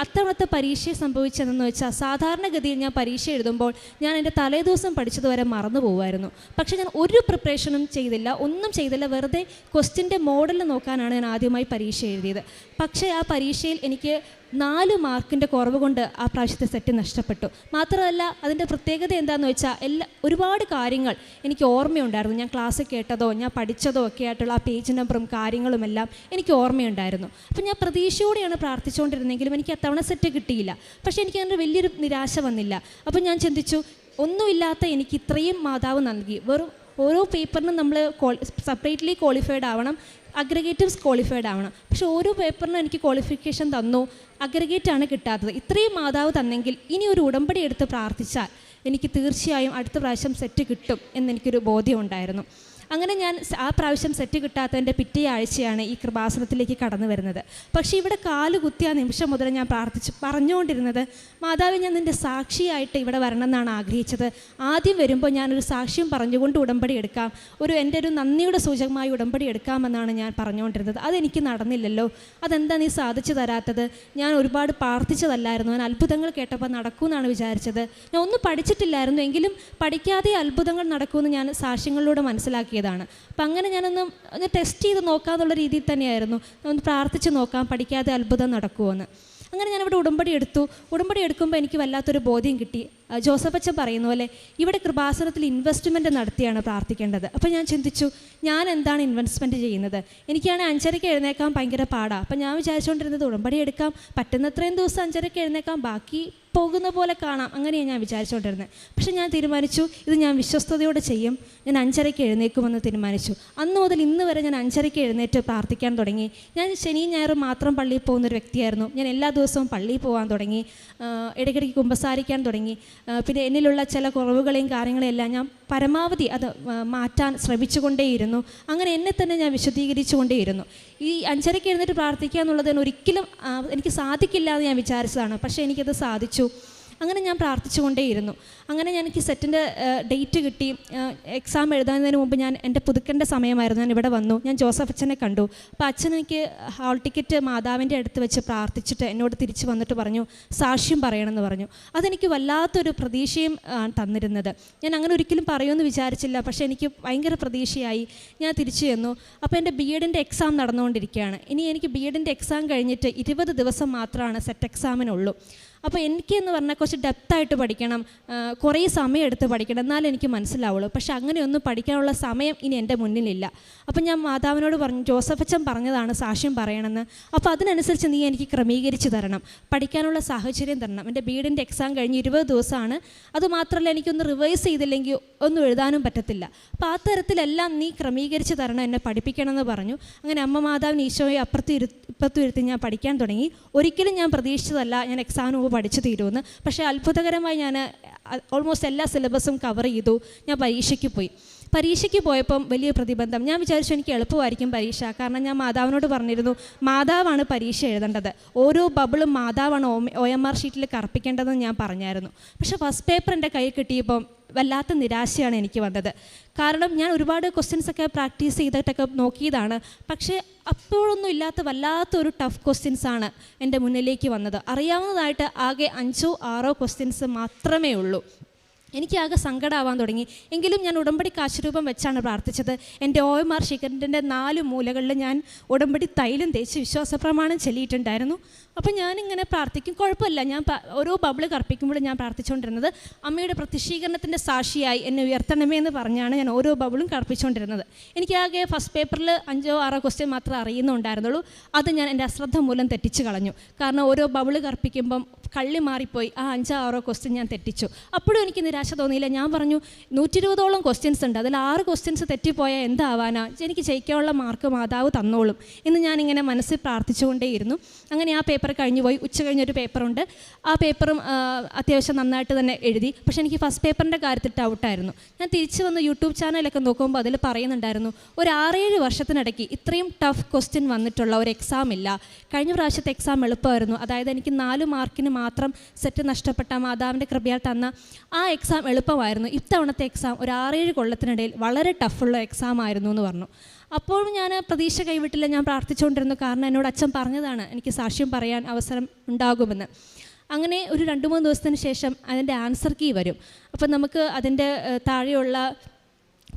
അത്തവണത്തെ പരീക്ഷ സംഭവിച്ചതെന്ന് വെച്ചാൽ, സാധാരണഗതിയിൽ ഞാൻ പരീക്ഷ എഴുതുമ്പോൾ ഞാൻ എൻ്റെ തലേദിവസം പഠിച്ചതുവരെ മറന്നു പോകുമായിരുന്നു. പക്ഷേ ഞാൻ ഒരു പ്രിപ്പറേഷനും ചെയ്തില്ല, ഒന്നും ചെയ്തില്ല. വെറുതെ ക്വസ്റ്റ്യൻ്റെ മോഡൽ നോക്കാനാണ് ഞാൻ ആദ്യമായി പരീക്ഷ എഴുതിയത്. പക്ഷേ ആ പരീക്ഷയിൽ എനിക്ക് 4 മാർക്കിൻ്റെ കുറവ് കൊണ്ട് ആ പ്രാവശ്യത്തെ സെറ്റ് നഷ്ടപ്പെട്ടു. മാത്രമല്ല, അതിൻ്റെ പ്രത്യേകത എന്താണെന്ന് വെച്ചാൽ ഒരുപാട് കാര്യങ്ങൾ എനിക്ക് ഓർമ്മയുണ്ടായിരുന്നു. ഞാൻ ക്ലാസ് കേട്ടതോ ഞാൻ പഠിച്ചതോ ഒക്കെ ആയിട്ടുള്ള ആ പേജ് നമ്പറും കാര്യങ്ങളുമെല്ലാം എനിക്ക് ഓർമ്മയുണ്ടായിരുന്നു. അപ്പോൾ ഞാൻ പ്രതീക്ഷയോടെയാണ് പ്രാർത്ഥിച്ചുകൊണ്ടിരുന്നെങ്കിലും എനിക്ക് അത്തവണ സെറ്റ് കിട്ടിയില്ല. പക്ഷേ എനിക്ക് അങ്ങനെ വലിയൊരു നിരാശ വന്നില്ല. അപ്പോൾ ഞാൻ ചിന്തിച്ചു, ഒന്നുമില്ലാത്ത എനിക്ക് ഇത്രയും മാതാവ് നൽകി, വെറും ഓരോ പേപ്പറിനും നമ്മൾ സെപ്പറേറ്റ്ലി ക്വാളിഫൈഡ് ആവണം, അഗ്രഗേറ്റീവ്സ് ക്വാളിഫൈഡ് ആവണം. പക്ഷേ ഓരോ പേപ്പറിനും എനിക്ക് ക്വാളിഫിക്കേഷൻ തന്നു, അഗ്രഗേറ്റാണ് കിട്ടാത്തത്. ഇത്രയും മാതാവ് തന്നെങ്കിൽ ഇനി ഒരു ഉടമ്പടി എടുത്ത് പ്രാർത്ഥിച്ചാൽ എനിക്ക് തീർച്ചയായും അടുത്ത പ്രാവശ്യം സെറ്റ് കിട്ടും എന്നെനിക്കൊരു ബോധ്യം ഉണ്ടായിരുന്നു. അങ്ങനെ ഞാൻ ആ പ്രാവശ്യം സെറ്റ് കിട്ടാത്തതിൻ്റെ പിറ്റേ ആഴ്ചയാണ് ഈ കൃപാസനത്തിലേക്ക് കടന്നു വരുന്നത്. പക്ഷേ ഇവിടെ കാലുകുത്തിയ നിമിഷം മുതൽ ഞാൻ പറഞ്ഞുകൊണ്ടിരുന്നത്, മാതാവേ, ഞാൻ നിൻ്റെ സാക്ഷിയായിട്ട് ഇവിടെ വരണം എന്നാണ് ആഗ്രഹിച്ചത്. ആദ്യം വരുമ്പോൾ ഞാനൊരു സാക്ഷ്യം പറഞ്ഞുകൊണ്ട് ഉടമ്പടി എടുക്കാം, എൻ്റെ ഒരു നന്ദിയുടെ സൂചകമായി ഉടമ്പടി എടുക്കാമെന്നാണ് ഞാൻ പറഞ്ഞുകൊണ്ടിരുന്നത്. അതെനിക്ക് നടന്നില്ലല്ലോ, അതെന്താ നീ സാധിച്ചു തരാത്തത്? ഞാൻ ഒരുപാട് പ്രാർത്ഥിച്ചതല്ലായിരുന്നു, ഞാൻ അത്ഭുതങ്ങൾ കേട്ടപ്പോൾ നടക്കുമെന്നാണ് വിചാരിച്ചത്. ഞാൻ ഒന്നും പഠിച്ചിട്ടില്ലായിരുന്നു, എങ്കിലും പഠിക്കാതെ അത്ഭുതങ്ങൾ നടക്കുമെന്ന് ഞാൻ സാക്ഷ്യങ്ങളിലൂടെ മനസ്സിലാക്കിയത്. അപ്പം അങ്ങനെ ഞാനൊന്ന് ടെസ്റ്റ് ചെയ്ത് നോക്കാമെന്നുള്ള രീതിയിൽ തന്നെയായിരുന്നു, ഒന്ന് പ്രാർത്ഥിച്ച് നോക്കാം പഠിക്കാതെ അത്ഭുതം നടക്കുമോയെന്ന്. അങ്ങനെ ഞാനിവിടെ ഉടമ്പടി എടുക്കുമ്പോൾ എനിക്ക് വല്ലാത്തൊരു ബോധ്യം കിട്ടി. ജോസഫ് അച്ഛൻ പറയുന്ന പോലെ ഇവിടെ കൃപാസനത്തിൽ ഇൻവെസ്റ്റ്മെൻറ്റ് നടത്തിയാണ് പ്രാർത്ഥിക്കേണ്ടത്. അപ്പോൾ ഞാൻ ചിന്തിച്ചു, ഞാൻ എന്താണ് ഇൻവെസ്റ്റ്മെൻറ്റ് ചെയ്യുന്നത്? എനിക്കാണെങ്കിൽ 5:30 എഴുന്നേക്കാൻ ഭയങ്കര പാടാണ്. അപ്പം ഞാൻ വിചാരിച്ചുകൊണ്ടിരുന്നത് ഉടമ്പടി എടുക്കാം, പറ്റുന്നത്രയും ദിവസം 5:30 എഴുന്നേക്കാം, ബാക്കി പോകുന്ന പോലെ കാണാം, അങ്ങനെയാണ് ഞാൻ വിചാരിച്ചുകൊണ്ടിരുന്നത്. പക്ഷേ ഞാൻ തീരുമാനിച്ചു, ഇത് ഞാൻ വിശ്വസ്തയോടെ ചെയ്യും, ഞാൻ 5:30 എഴുന്നേക്കുമെന്ന് തീരുമാനിച്ചു. അന്ന് മുതൽ ഇന്ന് വരെ ഞാൻ 5:30 എഴുന്നേറ്റ് പ്രാർത്ഥിക്കാൻ തുടങ്ങി. ഞാൻ ശനിയും ഞായറും മാത്രം പള്ളിയിൽ പോകുന്നൊരു വ്യക്തിയായിരുന്നു. ഞാൻ എല്ലാ ദിവസവും പള്ളിയിൽ പോകാൻ തുടങ്ങി, ഇടയ്ക്കിടയ്ക്ക് കുമ്പസാരിക്കാൻ തുടങ്ങി. പിന്നെ എന്നിലുള്ള ചില കുറവുകളെയും കാര്യങ്ങളെയും എല്ലാം ഞാൻ പരമാവധി അത് മാറ്റാൻ ശ്രമിച്ചുകൊണ്ടേയിരുന്നു. അങ്ങനെ എന്നെ തന്നെ ഞാൻ വിശദീകരിച്ചുകൊണ്ടേയിരുന്നു. ഈ 5:30 എഴുന്നേറ്റ് പ്രാർത്ഥിക്കുക എന്നുള്ളത് ഒരിക്കലും എനിക്ക് സാധിക്കില്ല എന്ന് ഞാൻ വിചാരിച്ചതാണ്. പക്ഷേ എനിക്കത് സാധിച്ചു. അങ്ങനെ ഞാൻ പ്രാർത്ഥിച്ചുകൊണ്ടേയിരുന്നു. അങ്ങനെ എനിക്ക് സെറ്റിൻ്റെ ഡേറ്റ് കിട്ടി. എക്സാം എഴുതുന്നതിന് മുമ്പ് എൻ്റെ പുതുക്കേണ്ട സമയമായിരുന്നു. ഞാൻ ഇവിടെ വന്നു, ഞാൻ ജോസഫ് അച്ഛനെ കണ്ടു. അപ്പോൾ അച്ഛൻ എനിക്ക് ഹാൾ ടിക്കറ്റ് മാതാവിൻ്റെ അടുത്ത് വെച്ച് പ്രാർത്ഥിച്ചിട്ട് എന്നോട് തിരിച്ച് വന്നിട്ട് പറഞ്ഞു, സാക്ഷ്യം പറയണമെന്ന് പറഞ്ഞു. അതെനിക്ക് വല്ലാത്തൊരു പ്രതീക്ഷയും തന്നിരുന്നത്. ഞാൻ അങ്ങനെ ഒരിക്കലും പറയുമെന്ന് വിചാരിച്ചില്ല, പക്ഷേ എനിക്ക് ഭയങ്കര പ്രതീക്ഷയായി. ഞാൻ തിരിച്ചു ചെന്നു. അപ്പോൾ എൻ്റെ BEdൻ്റെ എക്സാം നടന്നുകൊണ്ടിരിക്കുകയാണ്. ഇനി എനിക്ക് BEdൻ്റെ എക്സാം കഴിഞ്ഞിട്ട് 20 ദിവസം മാത്രമാണ് സെറ്റ് എക്സാമിനുള്ളൂ. അപ്പോൾ എനിക്കെന്ന് പറഞ്ഞാൽ കുറച്ച് ഡെപ്തായിട്ട് പഠിക്കണം, കുറേ സമയം എടുത്ത് പഠിക്കണം, എന്നാലും എനിക്ക് മനസ്സിലാവുള്ളൂ. പക്ഷെ അങ്ങനെയൊന്നും പഠിക്കാനുള്ള സമയം ഇനി എൻ്റെ മുന്നിലില്ല. അപ്പം ഞാൻ മാതാവിനോട് പറഞ്ഞു, ജോസഫ് അച്ഛൻ പറഞ്ഞതാണ് സാക്ഷ്യം പറയണമെന്ന്, അപ്പോൾ അതിനനുസരിച്ച് നീ എനിക്ക് ക്രമീകരിച്ച് തരണം, പഠിക്കാനുള്ള സാഹചര്യം തരണം. എൻ്റെ BEdൻ്റെ എക്സാം കഴിഞ്ഞ് 20 ദിവസമാണ്. അതുമാത്രമല്ല, എനിക്കൊന്ന് റിവൈസ് ചെയ്തില്ലെങ്കിൽ ഒന്നും എഴുതാനും പറ്റത്തില്ല. അപ്പോൾ ആ തരത്തിലെല്ലാം നീ ക്രമീകരിച്ച് തരണം, എന്നെ പഠിപ്പിക്കണമെന്ന് പറഞ്ഞു. അങ്ങനെ അമ്മ മാതാവിന് ഈശോയെ ഇപ്പുറത്തും ഇരുത്തി ഞാൻ പഠിക്കാൻ തുടങ്ങി. ഒരിക്കലും ഞാൻ പ്രതീക്ഷിച്ചതല്ല ഞാൻ എക്സാമിന് പഠിച്ചു തീരുമെന്ന്. പക്ഷേ അത്ഭുതകരമായി ഞാൻ ഓൾമോസ്റ്റ് എല്ലാ സിലബസും കവർ ചെയ്തു. ഞാൻ പരീക്ഷയ്ക്ക് പോയപ്പം വലിയ പ്രതിബന്ധം. ഞാൻ വിചാരിച്ചു എനിക്ക് എളുപ്പമായിരിക്കും പരീക്ഷ, കാരണം ഞാൻ മാതാവിനോട് പറഞ്ഞിരുന്നു, മാതാവാണ് പരീക്ഷ എഴുതേണ്ടത്, ഓരോ ബബിളും മാതാവാണ് OMR ഷീറ്റിൽ കറുപ്പിക്കേണ്ടതെന്ന് ഞാൻ പറഞ്ഞായിരുന്നു. പക്ഷേ ഫസ്റ്റ് പേപ്പർ എൻ്റെ കയ്യിൽ കിട്ടിയപ്പം വല്ലാത്ത നിരാശയാണ് എനിക്ക് വന്നത്. കാരണം ഞാൻ ഒരുപാട് ക്വസ്റ്റ്യൻസൊക്കെ പ്രാക്ടീസ് ചെയ്തിട്ടൊക്കെ നോക്കിയതാണ്. പക്ഷേ അപ്പോഴൊന്നും ഇല്ലാത്ത വല്ലാത്തൊരു ടഫ് ക്വസ്റ്റ്യൻസാണ് എൻ്റെ മുന്നിലേക്ക് വന്നത്. അറിയാവുന്നതായിട്ട് ആകെ 5 or 6 ക്വസ്റ്റ്യൻസ് മാത്രമേ ഉള്ളൂ. എനിക്കാകെ സങ്കടമാവാൻ തുടങ്ങി. എങ്കിലും ഞാൻ ഉടമ്പടി കാശുരൂപം വെച്ചാണ് പ്രാർത്ഥിച്ചത്. എൻ്റെ OMR ഷീറ്റിൻ്റെ 4 മൂലകളിൽ ഞാൻ ഉടമ്പടി തൈലം തേച്ച് വിശ്വാസപ്രമാണം ചൊല്ലിയിട്ടുണ്ടായിരുന്നു. അപ്പം ഞാനിങ്ങനെ പ്രാർത്ഥിക്കും, കുഴപ്പമില്ല. ഞാൻ ഓരോ ബബിൾ കർപ്പിക്കുമ്പോഴും ഞാൻ പ്രാർത്ഥിച്ചുകൊണ്ടിരുന്നത്, അമ്മയുടെ പ്രത്യക്ഷീകരണത്തിൻ്റെ സാക്ഷിയായി എന്നെ ഉയർത്തണമേ എന്ന് പറഞ്ഞാണ് ഞാൻ ഓരോ ബബിളും കർപ്പിച്ചുകൊണ്ടിരുന്നത്. എനിക്കാകെ ഫസ്റ്റ് പേപ്പറിൽ 5 or 6 ക്വസ്റ്റ്യൻ മാത്രമേ അറിയുന്നുണ്ടായിരുന്നുള്ളൂ. അത് ഞാൻ എൻ്റെ അശ്രദ്ധ മൂലം തെറ്റിച്ച് കളഞ്ഞു. കാരണം ഓരോ ബബിൾ കർപ്പിക്കുമ്പം കള്ളി മാറിപ്പോയി, ആ 5 or 6 ക്വസ്റ്റ്യൻ ഞാൻ തെറ്റിച്ചു. അപ്പോഴും എനിക്ക് നിരാശ തോന്നിയില്ല. ഞാൻ പറഞ്ഞു, 120ഓളം ക്വസ്റ്റ്യൻസ് ഉണ്ട്, അതിൽ 6 ക്വസ്റ്റ്യൻസ് തെറ്റിപ്പോയാൽ എന്താവാനാ, എനിക്ക് ജയിക്കാനുള്ള മാർക്ക് മാതാവ് തന്നോളും എന്ന് ഞാനിങ്ങനെ മനസ്സിൽ പ്രാർത്ഥിച്ചുകൊണ്ടേയിരുന്നു. അങ്ങനെ ആ പേപ്പർ കഴിഞ്ഞു പോയി. ഉച്ച കഴിഞ്ഞൊരു പേപ്പറുണ്ട്, ആ പേപ്പറും അത്യാവശ്യം നന്നായിട്ട് തന്നെ എഴുതി. പക്ഷേ എനിക്ക് ഫസ്റ്റ് പേപ്പറിൻ്റെ കാര്യത്തിൽ ഡൗട്ടായിരുന്നു. ഞാൻ തിരിച്ച് വന്ന് യൂട്യൂബ് ചാനലൊക്കെ നോക്കുമ്പോൾ അതിൽ പറയുന്നുണ്ടായിരുന്നു, ഒരു 6-7 വർഷത്തിനിടയ്ക്ക് ഇത്രയും ടഫ് ക്വസ്റ്റ്യൻ വന്നിട്ടുള്ള ഒരു എക്സാം ഇല്ല. കഴിഞ്ഞ പ്രാവശ്യത്തെ എക്സാം എളുപ്പമായിരുന്നു, അതായത് എനിക്ക് 4 മാർക്കിന് മാത്രം സെറ്റ് നഷ്ടപ്പെട്ട മാതാവിൻ്റെ കൃപയാൽ തന്ന ആ എക്സാം എളുപ്പമായിരുന്നു. ഇത്തവണത്തെ എക്സാം ഒരു 6-7 കൊല്ലത്തിനിടയിൽ വളരെ ടഫുള്ള എക്സാം ആയിരുന്നു എന്ന് പറഞ്ഞു. അപ്പോൾ ഞാൻ പ്രതീക്ഷ കൈവിട്ടില്ല, ഞാൻ പ്രാർത്ഥിച്ചുകൊണ്ടിരുന്നു. കാരണം എന്നോട് അച്ഛൻ പറഞ്ഞതാണ് എനിക്ക് സാക്ഷ്യം പറയാൻ അവസരം ഉണ്ടാകുമെന്ന്. അങ്ങനെ ഒരു 2-3 ദിവസത്തിന് ശേഷം അതിൻ്റെ ആൻസർ കീ വരും. അപ്പം നമുക്ക് അതിൻ്റെ താഴെയുള്ള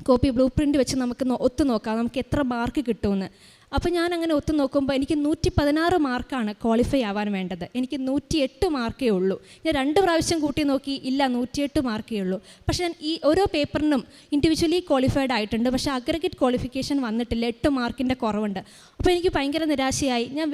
കോപ്പി ബ്ലൂ പ്രിൻ്റ് വെച്ച് നമുക്ക് ഒത്തു നോക്കാം നമുക്ക് എത്ര മാർക്ക് കിട്ടുമെന്ന്. അപ്പോൾ ഞാൻ അങ്ങനെ ഒത്തു നോക്കുമ്പോൾ എനിക്ക് 116 മാർക്കാണ് ക്വാളിഫൈ ആവാൻ വേണ്ടത്. എനിക്ക് 108 മാർക്കേ ഉള്ളൂ. ഞാൻ 2 പ്രാവശ്യം കൂട്ടി നോക്കി, ഇല്ല 108 മാർക്കേ ഉള്ളൂ. പക്ഷേ ഈ ഓരോ പേപ്പറിനും ഇൻഡിവിജ്വലി ക്വാളിഫൈഡ് ആയിട്ടുണ്ട്, പക്ഷേ അഗ്രഗേറ്റ് ക്വാളിഫിക്കേഷൻ വന്നിട്ടില്ല, 8 മാർക്കിൻ്റെ കുറവുണ്ട്. അപ്പോൾ എനിക്ക് ഭയങ്കര നിരാശയായി. ഞാൻ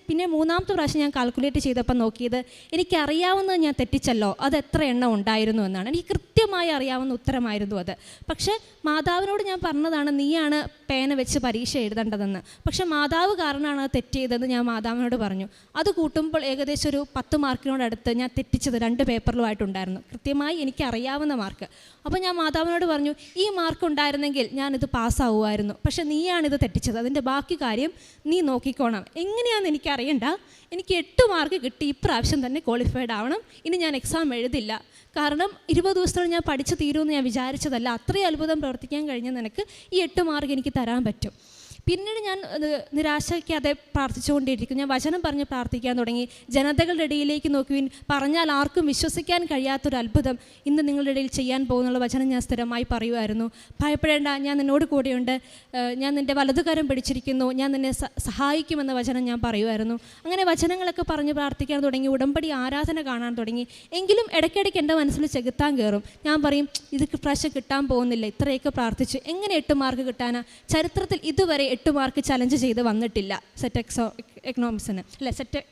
പിന്നെ 3ാമത്തെ പ്രാവശ്യം ഞാൻ കാൽക്കുലേറ്റ് ചെയ്തപ്പോൾ നോക്കിയത് എനിക്കറിയാവുന്നത് ഞാൻ തെറ്റിച്ചല്ലോ, അത് എത്ര എണ്ണം ഉണ്ടായിരുന്നു എന്നാണ്. എനിക്ക് കൃത്യമായി അറിയാവുന്ന ഉത്തരമായിരുന്നു അത്. പക്ഷേ മാതാവിനോട് ഞാൻ പറഞ്ഞതാണ്, നീയാണ് പേന വെച്ച് പരീക്ഷ എഴുതേണ്ടതെന്ന്. പക്ഷേ മാതാവ് കാരണമാണ് അത് തെറ്റിയതെന്ന് ഞാൻ മാതാവിനോട് പറഞ്ഞു. അത് കൂട്ടുമ്പോൾ ഏകദേശം ഒരു 10 മാർക്കിനോടടുത്ത് ഞാൻ തെറ്റിച്ചത് 2 പേപ്പറിലുമായിട്ടുണ്ടായിരുന്നു, കൃത്യമായി എനിക്ക് അറിയാവുന്ന മാർക്ക്. അപ്പോൾ ഞാൻ മാതാവിനോട് പറഞ്ഞു, ഈ മാർക്ക് ഉണ്ടായിരുന്നെങ്കിൽ ഞാനിത് പാസ്സാവുമായിരുന്നു, പക്ഷേ നീയാണിത് തെറ്റിച്ചത്, അതിൻ്റെ ബാക്കി കാര്യം നീ നോക്കിക്കോണം. എങ്ങനെയാണെന്ന് എനിക്കറിയണ്ട, എനിക്ക് 8 മാർക്ക് കിട്ടി, ഇപ്രാവശ്യം തന്നെ ക്വാളിഫൈഡ് ആവണം, ഇനി ഞാൻ എക്സാം എഴുതില്ല. കാരണം 20 ദിവസത്തോളം ഞാൻ പഠിച്ചു തീരുമെന്ന് ഞാൻ വിചാരിച്ചതല്ല. അത്രയും അത്ഭുതം പ്രവർത്തിക്കാൻ കഴിഞ്ഞ നിനക്ക് ഈ 8 മാർക്ക് എനിക്ക് തരാൻ പറ്റും. പിന്നീട് ഞാൻ നിരാശയ്ക്കാതെ പ്രാർത്ഥിച്ചുകൊണ്ടിരിക്കും. ഞാൻ വചനം പറഞ്ഞ് പ്രാർത്ഥിക്കാൻ തുടങ്ങി. ജനതകളുടെ ഇടയിലേക്ക് നോക്കുവിൻ, പറഞ്ഞാൽ ആർക്കും വിശ്വസിക്കാൻ കഴിയാത്തൊരു അത്ഭുതം ഇന്ന് നിങ്ങളുടെ ഇടയിൽ ചെയ്യാൻ പോകുന്നുള്ള വചനം ഞാൻ സ്ഥിരമായി പറയുമായിരുന്നു. ഭയപ്പെടേണ്ട, ഞാൻ നിന്നോട് കൂടെയുണ്ട്, ഞാൻ നിൻ്റെ വലതുകരം പിടിച്ചിരിക്കുന്നു, ഞാൻ നിന്നെ സഹായിക്കുമെന്ന വചനം ഞാൻ പറയുമായിരുന്നു. അങ്ങനെ വചനങ്ങളൊക്കെ പറഞ്ഞ് പ്രാർത്ഥിക്കാൻ തുടങ്ങി. ഉടമ്പടി ആരാധന കാണാൻ തുടങ്ങി. എങ്കിലും ഇടയ്ക്കിടയ്ക്ക് എൻ്റെ മനസ്സിൽ ചെകുത്താൻ കയറും. ഞാൻ പറയും, ഇത് പ്രാവശ്യം കിട്ടാൻ പോകുന്നില്ല, ഇത്രയൊക്കെ പ്രാർത്ഥിച്ചു, എങ്ങനെ 8 മാർക്ക് കിട്ടാനാ? ചരിത്രത്തിൽ ഇതുവരെ 8 മാർക്ക് ചലഞ്ച് ചെയ്ത് വന്നിട്ടില്ല സെറ്റ്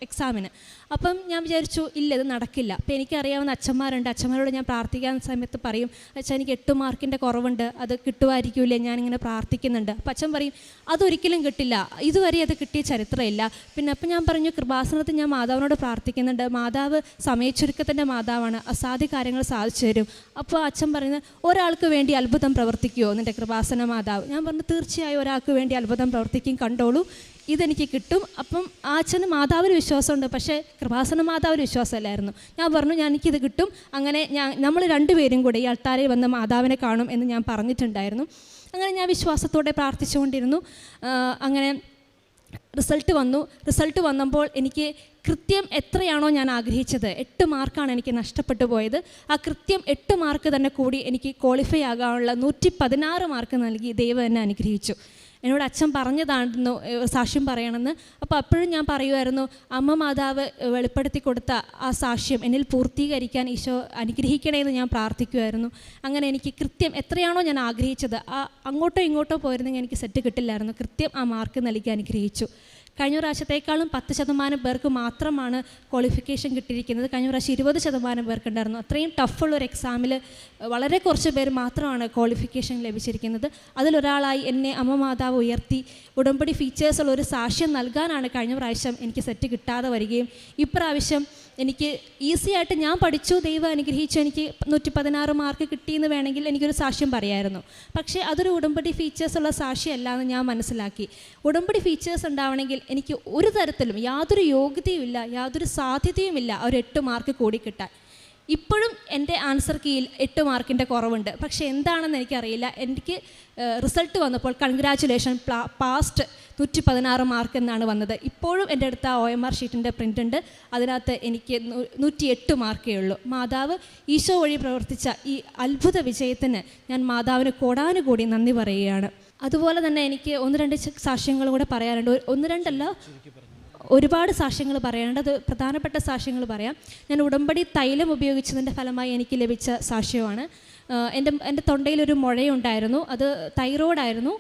എക്സാമിന്. അപ്പം ഞാൻ വിചാരിച്ചു, ഇല്ല, ഇത് നടക്കില്ല. അപ്പോൾ എനിക്കറിയാവുന്ന അച്ഛന്മാരുണ്ട്, അച്ഛന്മാരോട് ഞാൻ പ്രാർത്ഥിക്കാൻ സമയത്ത് പറയും, അച്ഛാ എനിക്ക് 8 മാർക്കിൻ്റെ കുറവുണ്ട്, അത് കിട്ടുമായിരിക്കില്ലേ, ഞാനിങ്ങനെ പ്രാർത്ഥിക്കുന്നുണ്ട്. അപ്പം അച്ഛൻ പറയും, അതൊരിക്കലും കിട്ടില്ല, ഇതുവരെ അത് കിട്ടിയ ചരിത്രമില്ല. പിന്നെ അപ്പം ഞാൻ പറഞ്ഞു, കൃപാസനത്തിൽ ഞാൻ മാതാവിനോട് പ്രാർത്ഥിക്കുന്നുണ്ട്, മാതാവ് സമയച്ചുരുക്കത്തിൻ്റെ മാതാവാണ്, അസാധ്യ കാര്യങ്ങൾ സാധിച്ചു തരും. അപ്പോൾ അച്ഛൻ പറയുന്നത്, ഒരാൾക്ക് വേണ്ടി അത്ഭുതം പ്രവർത്തിക്കുമോ നിൻ്റെ കൃപാസന മാതാവ്? ഞാൻ പറഞ്ഞു, തീർച്ചയായും ഒരാൾക്ക് വേണ്ടി അത്ഭുതം പ്രവർത്തിക്കും, കണ്ടോളൂ, ഇതെനിക്ക് കിട്ടും. അപ്പം ആ അച്ഛന് മാതാവിന് വിശ്വാസമുണ്ട്, പക്ഷേ കൃപാസന മാതാവിന് വിശ്വാസമല്ലായിരുന്നു. ഞാൻ പറഞ്ഞു, എനിക്കിത് കിട്ടും. അങ്ങനെ നമ്മൾ 2 പേരും കൂടെ ഈ അൾത്താരയിൽ വന്ന് മാതാവിനെ കാണും എന്ന് ഞാൻ പറഞ്ഞിട്ടുണ്ടായിരുന്നു. അങ്ങനെ ഞാൻ വിശ്വാസത്തോടെ പ്രാർത്ഥിച്ചുകൊണ്ടിരുന്നു. അങ്ങനെ റിസൾട്ട് വന്നപ്പോൾ എനിക്ക് കൃത്യം എത്രയാണോ ഞാൻ ആഗ്രഹിച്ചത്, 8 മാർക്കാണ് എനിക്ക് നഷ്ടപ്പെട്ടു പോയത്. ആ കൃത്യം 8 മാർക്ക് തന്നെ കൂടി എനിക്ക് ക്വാളിഫൈ ആകാനുള്ള 116 മാർക്ക് നൽകി ദൈവം എന്നെ അനുഗ്രഹിച്ചു. എന്നോട് അച്ഛൻ പറഞ്ഞതായിരുന്നു സാക്ഷ്യം പറയണമെന്ന്. അപ്പോൾ അപ്പോഴും ഞാൻ പറയുമായിരുന്നു, അമ്മ മാതാവ് വെളിപ്പെടുത്തി കൊടുത്ത ആ സാക്ഷ്യം എന്നിൽ പൂർത്തീകരിക്കാൻ ഈശോ അനുഗ്രഹിക്കണമെന്ന് ഞാൻ പ്രാർത്ഥിക്കുമായിരുന്നു. അങ്ങനെ എനിക്ക് കൃത്യം എത്രയാണോ ഞാൻ ആഗ്രഹിച്ചത്, അങ്ങോട്ടോ ഇങ്ങോട്ടോ പോയിരുന്നെങ്കിൽ എനിക്ക് സെറ്റ് കിട്ടില്ലായിരുന്നു. കൃത്യം ആ മാർക്ക് നൽകി അനുഗ്രഹിച്ചു. കഴിഞ്ഞ പ്രാവശ്യത്തേക്കാളും 10% പേർക്ക് മാത്രമാണ് ക്വാളിഫിക്കേഷൻ കിട്ടിയിരിക്കുന്നത്. കഴിഞ്ഞ പ്രാവശ്യം 20% പേർക്കുണ്ടായിരുന്നു. അത്രയും ടഫുള്ളൊരു എക്സാമിൽ വളരെ കുറച്ച് പേര് മാത്രമാണ് ക്വാളിഫിക്കേഷൻ ലഭിച്ചിരിക്കുന്നത്. അതിലൊരാളായി എന്നെ അമ്മ മാതാവ് ഉയർത്തി ഉടമ്പടി ഫീച്ചേഴ്സുള്ള ഒരു സാക്ഷ്യം നൽകാനാണ് കഴിഞ്ഞ പ്രാവശ്യം എനിക്ക് സെറ്റ് കിട്ടാതെ വരികയും ഇപ്രാവശ്യം എനിക്ക് ഈസി ആയിട്ട് ഞാൻ പഠിച്ചു, ദൈവം അനുഗ്രഹിച്ചു, എനിക്ക് 116 മാർക്ക് കിട്ടിയെന്ന് വേണമെങ്കിൽ എനിക്കൊരു സാക്ഷ്യം പറയായിരുന്നു. പക്ഷേ അതൊരു ഉടമ്പടി ഫീച്ചേഴ്സുള്ള സാക്ഷ്യമല്ല എന്ന് ഞാൻ മനസ്സിലാക്കി. ഉടമ്പടി ഫീച്ചേഴ്സ് ഉണ്ടാവണമെങ്കിൽ എനിക്ക് ഒരു തരത്തിലും യാതൊരു യോഗ്യതയുമില്ല, യാതൊരു സാധ്യതയുമില്ല ഒരു 8 മാർക്ക് കൂടി കിട്ടാൻ. ഇപ്പോഴും എൻ്റെ ആൻസർ കീയിൽ 8 മാർക്കിൻ്റെ കുറവുണ്ട്. പക്ഷേ എന്താണെന്ന് എനിക്കറിയില്ല. എനിക്ക് റിസൾട്ട് വന്നപ്പോൾ കൺഗ്രാറ്റുലേഷൻ പാസ്റ്റ് 116 മാർക്ക് എന്നാണ് വന്നത്. ഇപ്പോഴും എൻ്റെ അടുത്ത് ആ OMR ഷീറ്റിൻ്റെ പ്രിൻ്റ് ഉണ്ട്. അതിനകത്ത് എനിക്ക് 108 മാർക്കേ ഉള്ളൂ. മാതാവ് ഈശോ വഴി പ്രവർത്തിച്ച ഈ അത്ഭുത വിജയത്തിന് ഞാൻ മാതാവിന് കോടാനുകൂടി നന്ദി പറയുകയാണ്. അതുപോലെ തന്നെ എനിക്ക് 1-2 സാക്ഷ്യങ്ങൾ കൂടെ പറയാനുണ്ട്. 1-2 അല്ല, ഒരുപാട് സാക്ഷ്യങ്ങൾ പറയാനുണ്ട്. അത് പ്രധാനപ്പെട്ട സാക്ഷ്യങ്ങൾ പറയാം. ഞാൻ ഉടമ്പടി തൈലം ഉപയോഗിച്ചതിൻ്റെ ഫലമായി എനിക്ക് ലഭിച്ച സാക്ഷ്യമാണ്. എൻ്റെ തൊണ്ടയിലൊരു മുഴയുണ്ടായിരുന്നു. അത് തൈറോയ്ഡായിരുന്നു.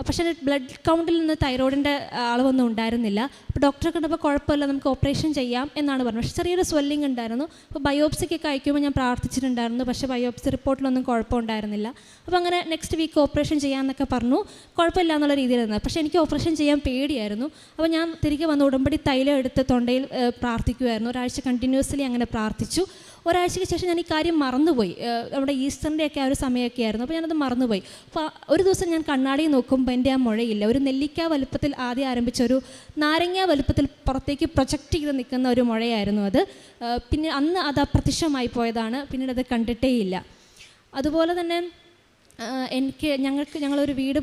പക്ഷേ ബ്ലഡ് കൗണ്ടിൽ നിന്ന് തൈറോയിഡിൻ്റെ അളവൊന്നും ഉണ്ടായിരുന്നില്ല. അപ്പോൾ ഡോക്ടറെ കണ്ടപ്പോൾ കുഴപ്പമില്ല, നമുക്ക് ഓപ്പറേഷൻ ചെയ്യാം എന്നാണ് പറഞ്ഞത്. പക്ഷേ ചെറിയൊരു സ്വെല്ലിംഗ് ഉണ്ടായിരുന്നു. അപ്പോൾ ബയോപ്സിക്കൊക്കെ അയക്കുമ്പോൾ ഞാൻ പ്രാർത്ഥിച്ചിട്ടുണ്ടായിരുന്നു. പക്ഷേ ബയോപ്സി റിപ്പോർട്ടിലൊന്നും കുഴപ്പമുണ്ടായിരുന്നില്ല. അപ്പോൾ അങ്ങനെ നെക്സ്റ്റ് വീക്ക് ഓപ്പറേഷൻ ചെയ്യാമെന്നൊക്കെ പറഞ്ഞു. കുഴപ്പമില്ല എന്നുള്ള രീതിയിൽ നിന്ന്. പക്ഷേ എനിക്ക് ഓപ്പറേഷൻ ചെയ്യാൻ പേടിയായിരുന്നു. അപ്പോൾ ഞാൻ തിരികെ വന്ന് ഉടമ്പടി തൈലം എടുത്ത് തൊണ്ടയിൽ പ്രാർത്ഥിക്കുമായിരുന്നു. ഒരാഴ്ച കണ്ടിന്യൂസ്ലി അങ്ങനെ പ്രാർത്ഥിച്ചു. ഒരാഴ്ചയ്ക്ക് ശേഷം ഞാൻ ഈ കാര്യം മറന്നുപോയി. നമ്മുടെ ഈസ്റ്ററിൻ്റെ ഒക്കെ ആ ഒരു സമയമൊക്കെ ആയിരുന്നു. അപ്പോൾ ഞാനത് മറന്നുപോയി. അപ്പോൾ ഒരു ദിവസം ഞാൻ കണ്ണാടിയിൽ നോക്കുമ്പോൾ എൻ്റെ ആ മുഴയില്ല. ഒരു നെല്ലിക്ക വലുപ്പത്തിൽ ആദ്യം ആരംഭിച്ച ഒരു നാരങ്ങ വലുപ്പത്തിൽ പുറത്തേക്ക് പ്രൊജക്റ്റ് ചെയ്ത് നിൽക്കുന്ന ഒരു മുഴയായിരുന്നു അത്. പിന്നെ അന്ന് അത് അപ്രത്യക്ഷമായി പോയതാണ്. പിന്നീട് അത് കണ്ടിട്ടേയില്ല. അതുപോലെ തന്നെ ഞങ്ങളൊരു വീട്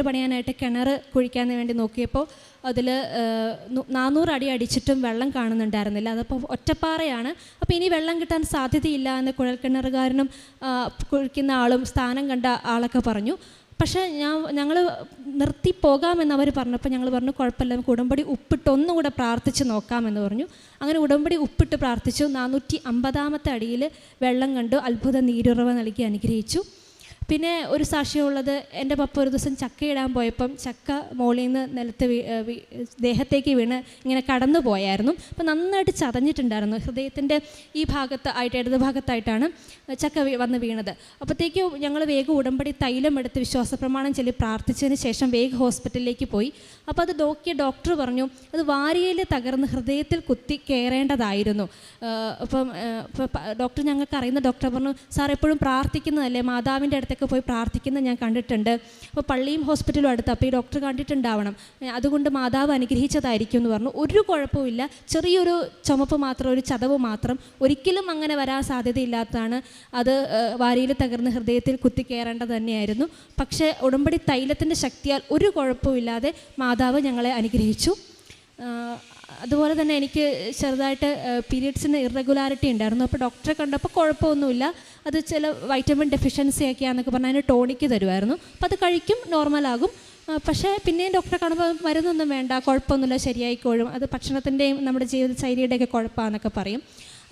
പണിയാനായിട്ട് കിണർ കുഴിക്കാൻ വേണ്ടി നോക്കിയപ്പോൾ അതിൽ 400 അടി അടിച്ചിട്ടും വെള്ളം കാണുന്നുണ്ടായിരുന്നില്ല. അതപ്പോൾ ഒറ്റപ്പാറയാണ്. അപ്പോൾ ഇനി വെള്ളം കിട്ടാൻ സാധ്യതയില്ല എന്ന് കുഴൽക്കിണറുകാരനും കുഴിക്കുന്ന ആളും സ്ഥാനം കണ്ട ആളൊക്കെ പറഞ്ഞു. പക്ഷേ ഞങ്ങൾ നിർത്തി പോകാമെന്ന് അവർ പറഞ്ഞപ്പോൾ ഞങ്ങൾ പറഞ്ഞു, കുഴപ്പമില്ല, നമുക്ക് ഉടമ്പടി ഉപ്പിട്ട് ഒന്നുകൂടെ പ്രാർത്ഥിച്ച് നോക്കാമെന്ന് പറഞ്ഞു. അങ്ങനെ ഉടമ്പടി ഉപ്പിട്ട് പ്രാർത്ഥിച്ചു. 450 അടിയിൽ വെള്ളം കണ്ടു. അത്ഭുത നീരുറവ നൽകി അനുഗ്രഹിച്ചു. പിന്നെ ഒരു സാക്ഷ്യമുള്ളത്, എൻ്റെ പപ്പ ഒരു ദിവസം ചക്ക ഇടാൻ പോയപ്പം ചക്ക മോളിൽ നിന്ന് നിലത്ത് ദേഹത്തേക്ക് വീണ് ഇങ്ങനെ കടന്നു പോയായിരുന്നു. അപ്പം നന്നായിട്ട് ചതഞ്ഞിട്ടുണ്ടായിരുന്നു. ഹൃദയത്തിൻ്റെ ഈ ഭാഗത്ത് ആയിട്ട്, ഇടത് ഭാഗത്തായിട്ടാണ് ചക്ക വന്ന് വീണത്. അപ്പോഴത്തേക്ക് ഞങ്ങൾ വേഗം ഉടമ്പടി തൈലം എടുത്ത് വിശ്വാസപ്രമാണം ചൊല്ലി പ്രാർത്ഥിച്ചതിന് ശേഷം വേഗം ഹോസ്പിറ്റലിലേക്ക് പോയി. അപ്പോൾ അത് ഡോക്ടർ പറഞ്ഞു അത് വാരിയയിൽ തകർന്ന് ഹൃദയത്തിൽ കുത്തി കയറേണ്ടതായിരുന്നു. അപ്പം ഡോക്ടർ, ഞങ്ങൾക്ക് അറിയുന്ന ഡോക്ടർ പറഞ്ഞു, സാർ എപ്പോഴും പ്രാർത്ഥിക്കുന്നതല്ലേ, മാതാവിൻ്റെ അടുത്തൊക്കെ പോയി പ്രാർത്ഥിക്കുന്നത് ഞാൻ കണ്ടിട്ടുണ്ട്. അപ്പോൾ പള്ളിയും ഹോസ്പിറ്റലും അടുത്ത്, അപ്പോൾ ഈ ഡോക്ടർ കണ്ടിട്ടുണ്ടാവണം, അതുകൊണ്ട് മാതാവ് അനുഗ്രഹിച്ചതായിരിക്കും എന്ന് പറഞ്ഞു. ഒരു കുഴപ്പമില്ല, ചെറിയൊരു ചുമപ്പ് മാത്രം, ഒരു ചതവ് മാത്രം, ഒരിക്കലും അങ്ങനെ വരാൻ സാധ്യതയില്ലാത്തതാണ്. അത് വാരിയിൽ തകർന്ന് ഹൃദയത്തിൽ കുത്തി കയറേണ്ടത് തന്നെയായിരുന്നു. പക്ഷേ ഉടമ്പടി തൈലത്തിൻ്റെ ശക്തിയാൽ ഒരു കുഴപ്പമില്ലാതെ മാതാവ് ഞങ്ങളെ അനുഗ്രഹിച്ചു. അതുപോലെ തന്നെ എനിക്ക് ചെറുതായിട്ട് പീരിയഡ്സിന് ഇറഗുലാരിറ്റി ഉണ്ടായിരുന്നു. അപ്പോൾ ഡോക്ടറെ കണ്ടപ്പോൾ കുഴപ്പമൊന്നുമില്ല, അത് ചില വൈറ്റമിൻ ഡെഫിഷ്യൻസി ഒക്കെയാണെന്നൊക്കെ പറഞ്ഞാൽ അതിന് ടോണിക്ക് തരുമായിരുന്നു. അപ്പോൾ അത് കഴിക്കും, നോർമലാകും. പക്ഷേ പിന്നെയും ഡോക്ടറെ കാണുമ്പോൾ മരുന്നൊന്നും വേണ്ട, കുഴപ്പമൊന്നുമില്ല, ശരിയായിക്കോളും, അത് ഭക്ഷണത്തിൻ്റെയും നമ്മുടെ ജീവിതശൈലിയുടെയൊക്കെ കുഴപ്പമാണെന്നൊക്കെ പറയും.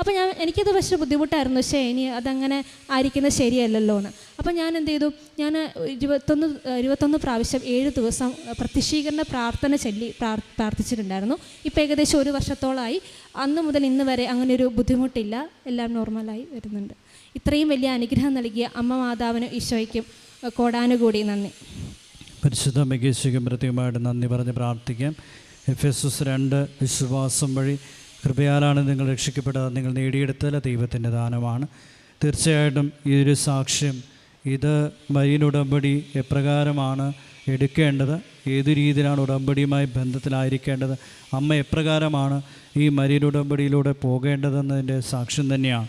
അപ്പോൾ എനിക്കത് പക്ഷേ ബുദ്ധിമുട്ടായിരുന്നു. പക്ഷേ ഇനി അതങ്ങനെ ആയിരിക്കുന്നത് ശരിയല്ലല്ലോ എന്ന്. അപ്പോൾ ഞാൻ എന്ത് ചെയ്തു, ഞാൻ 21 പ്രാവശ്യം 7 ദിവസം പ്രത്യക്ഷീകരണ പ്രാർത്ഥന ചൊല്ലി പ്രാർത്ഥിച്ചിട്ടുണ്ടായിരുന്നു. ഇപ്പോൾ ഏകദേശം 1 വർഷത്തോളമായി. അന്ന് മുതൽ ഇന്ന് വരെ അങ്ങനെ ഒരു ബുദ്ധിമുട്ടില്ല, എല്ലാം നോർമലായി വരുന്നുണ്ട്. ഇത്രയും വലിയ അനുഗ്രഹം നൽകിയ അമ്മ മാതാവിനും ഈശോയ്ക്കും കോടാനുകൂടി നന്ദി. പരിശുദ്ധ അമ്മയ്ക്ക് പ്രത്യേകമായിട്ട് നന്ദി പറഞ്ഞ് പ്രാർത്ഥിക്കാം. എഫെസസ് 2 വിശ്വാസം വഴി കൃപയാലാണ് നിങ്ങൾ രക്ഷിക്കപ്പെട്ടത്, നിങ്ങൾ നേടിയെടുത്തത് ദൈവത്തിൻ്റെ ദാനമാണ്. തീർച്ചയായിട്ടും ഈ ഒരു സാക്ഷ്യം, ഇത് മരിയൻ ഉടമ്പടി എപ്രകാരമാണ് എടുക്കേണ്ടത്, ഏതു രീതിയിലാണ് ഉടമ്പടിയുമായി ബന്ധത്തിലായിരിക്കേണ്ടത്, അമ്മ എപ്രകാരമാണ് ഈ മരിയൻ ഉടമ്പടിയിലൂടെ പോകേണ്ടതെന്നതിൻ്റെ സാക്ഷ്യം തന്നെയാണ്.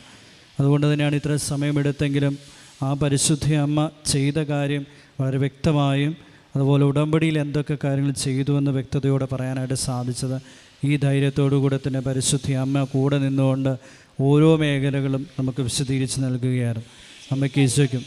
അതുകൊണ്ട് തന്നെയാണ് ഇത്ര സമയമെടുത്തെങ്കിലും ആ പരിശുദ്ധ അമ്മ ചെയ്ത കാര്യം വളരെ വ്യക്തമായും, അതുപോലെ ഉടമ്പടിയിൽ എന്തൊക്കെ കാര്യങ്ങൾ ചെയ്തുവെന്ന് വ്യക്തതയോടെ പറയാനായിട്ട് സാധിച്ചത്. ഈ ധൈര്യത്തോടുകൂടെ തന്നെ പരിശുദ്ധ അമ്മ കൂടെ നിന്നുകൊണ്ട് ഓരോ മേഖലകളും നമുക്ക് വിശദീകരിച്ച് നൽകുകയാണ്. അമ്മയ്ക്ക് ഈശോയ്ക്കും.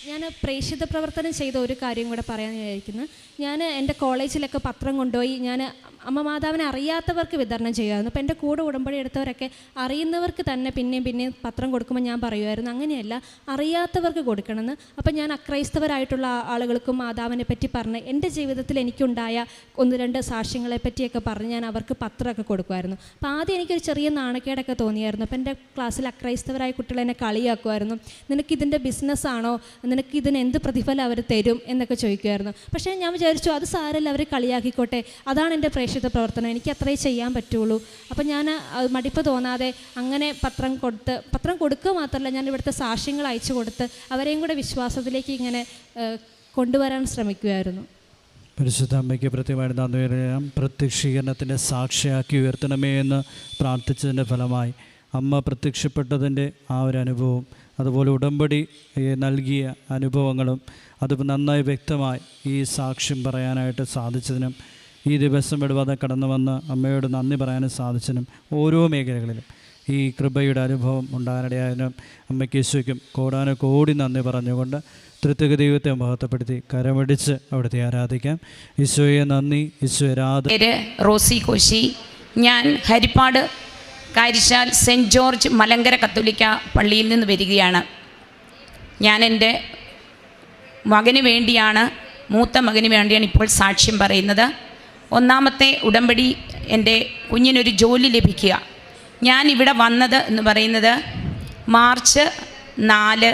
ഞാൻ പ്രേക്ഷിത പ്രവർത്തനം ചെയ്ത ഒരു കാര്യം കൂടെ പറയാൻ വിചാരിക്കുന്നു. ഞാൻ എൻ്റെ കോളേജിലൊക്കെ പത്രം കൊണ്ടുപോയി ഞാൻ അമ്മ മാതാവിനെ അറിയാത്തവർക്ക് വിതരണം ചെയ്യുമായിരുന്നു. അപ്പോൾ എൻ്റെ കൂടെ ഉടമ്പടി എടുത്തവരൊക്കെ അറിയുന്നവർക്ക് തന്നെ പിന്നെയും പത്രം കൊടുക്കുമ്പോൾ ഞാൻ പറയുമായിരുന്നു, അങ്ങനെയല്ല, അറിയാത്തവർക്ക് കൊടുക്കണമെന്ന്. അപ്പോൾ ഞാൻ അക്രൈസ്തവരായിട്ടുള്ള ആളുകൾക്കും മാതാവിനെ പറ്റി പറഞ്ഞ് എൻ്റെ ജീവിതത്തിൽ എനിക്കുണ്ടായ 1-2 സാക്ഷ്യങ്ങളെ പറ്റിയൊക്കെ പറഞ്ഞ് ഞാൻ അവർക്ക് പത്രമൊക്കെ കൊടുക്കുമായിരുന്നു. അപ്പോൾ ആദ്യം എനിക്കൊരു ചെറിയ നാണക്കേടൊക്കെ തോന്നിയായിരുന്നു. അപ്പോൾ എൻ്റെ ക്ലാസ്സിൽ അക്രൈസ്തവരായ കുട്ടികൾ എന്നെ കളിയാക്കുമായിരുന്നു, നിനക്കിതിൻ്റെ ബിസിനസ്സാണോ, നിനക്കിതിന് എന്ത് പ്രതിഫലം അവർ തരും എന്നൊക്കെ ചോദിക്കുമായിരുന്നു. പക്ഷേ ഞാൻ വിചാരിച്ചു അത് സാരല്ല, അവർ കളിയാക്കിക്കോട്ടെ, അതാണ് എൻ്റെ പ്രേക്ഷിത പ്രവർത്തനം, എനിക്ക് അത്രേ ചെയ്യാൻ പറ്റുള്ളൂ. അപ്പം ഞാൻ മടിപ്പ് തോന്നാതെ അങ്ങനെ പത്രം കൊടുക്കുക മാത്രമല്ല, ഞാൻ ഇവിടുത്തെ സാക്ഷ്യങ്ങൾ അയച്ചു കൊടുത്ത് അവരെയും കൂടെ വിശ്വാസത്തിലേക്ക് ഇങ്ങനെ കൊണ്ടുവരാൻ ശ്രമിക്കുമായിരുന്നു. പരിശുദ്ധ അമ്മയ്ക്ക് പ്രത്യേകമായിട്ട് നന്ദി പറയാം. പ്രത്യക്ഷീകരണത്തിൻ്റെ സാക്ഷിയാക്കി ഉയർത്തണമേ എന്ന് പ്രാർത്ഥിച്ചതിൻ്റെ ഫലമായി അമ്മ പ്രത്യക്ഷപ്പെട്ടതിൻ്റെ ആ ഒരു അനുഭവം, അതുപോലെ ഉടമ്പടി നൽകിയ അനുഭവങ്ങളും അത് നന്നായി വ്യക്തമായി ഈ സാക്ഷ്യം പറയാനായിട്ട് സാധിച്ചതിനും ഈ ദിവസം ഇടവാതെ കടന്നു വന്ന് അമ്മയോട് നന്ദി പറയാനും സാധിച്ചതിനും ഓരോ മേഖലകളിലും ഈ കൃപയുടെ അനുഭവം ഉണ്ടാകാനിടയായതിനും അമ്മയ്ക്ക് ഈശോയ്ക്കും കോടാനുകോടി നന്ദി പറഞ്ഞുകൊണ്ട് തൃത്വിക ദൈവത്തെ മഹത്വപ്പെടുത്തി കരമടിച്ച് അവിടുത്തെ ആരാധിക്കാം. ഈശോയെ നന്ദി, ഈശോ പേര് റോസി കോശി. ഞാൻ ഹരിപ്പാട് കാരിശാൽ സെൻറ്റ് ജോർജ് മലങ്കര കത്തോലിക്ക പള്ളിയിൽ നിന്ന് വരികയാണ്. ഞാൻ എൻ്റെ മകന് വേണ്ടിയാണ്, മൂത്ത മകന് വേണ്ടിയാണ് ഇപ്പോൾ സാക്ഷ്യം പറയുന്നത്. ഒന്നാമത്തെ ഉടമ്പടി, എൻ്റെ കുഞ്ഞിനൊരു ജോലി ലഭിക്കുക. ഞാൻ ഇവിടെ വന്നത് എന്ന് പറയുന്നത് മാർച്ച് 4,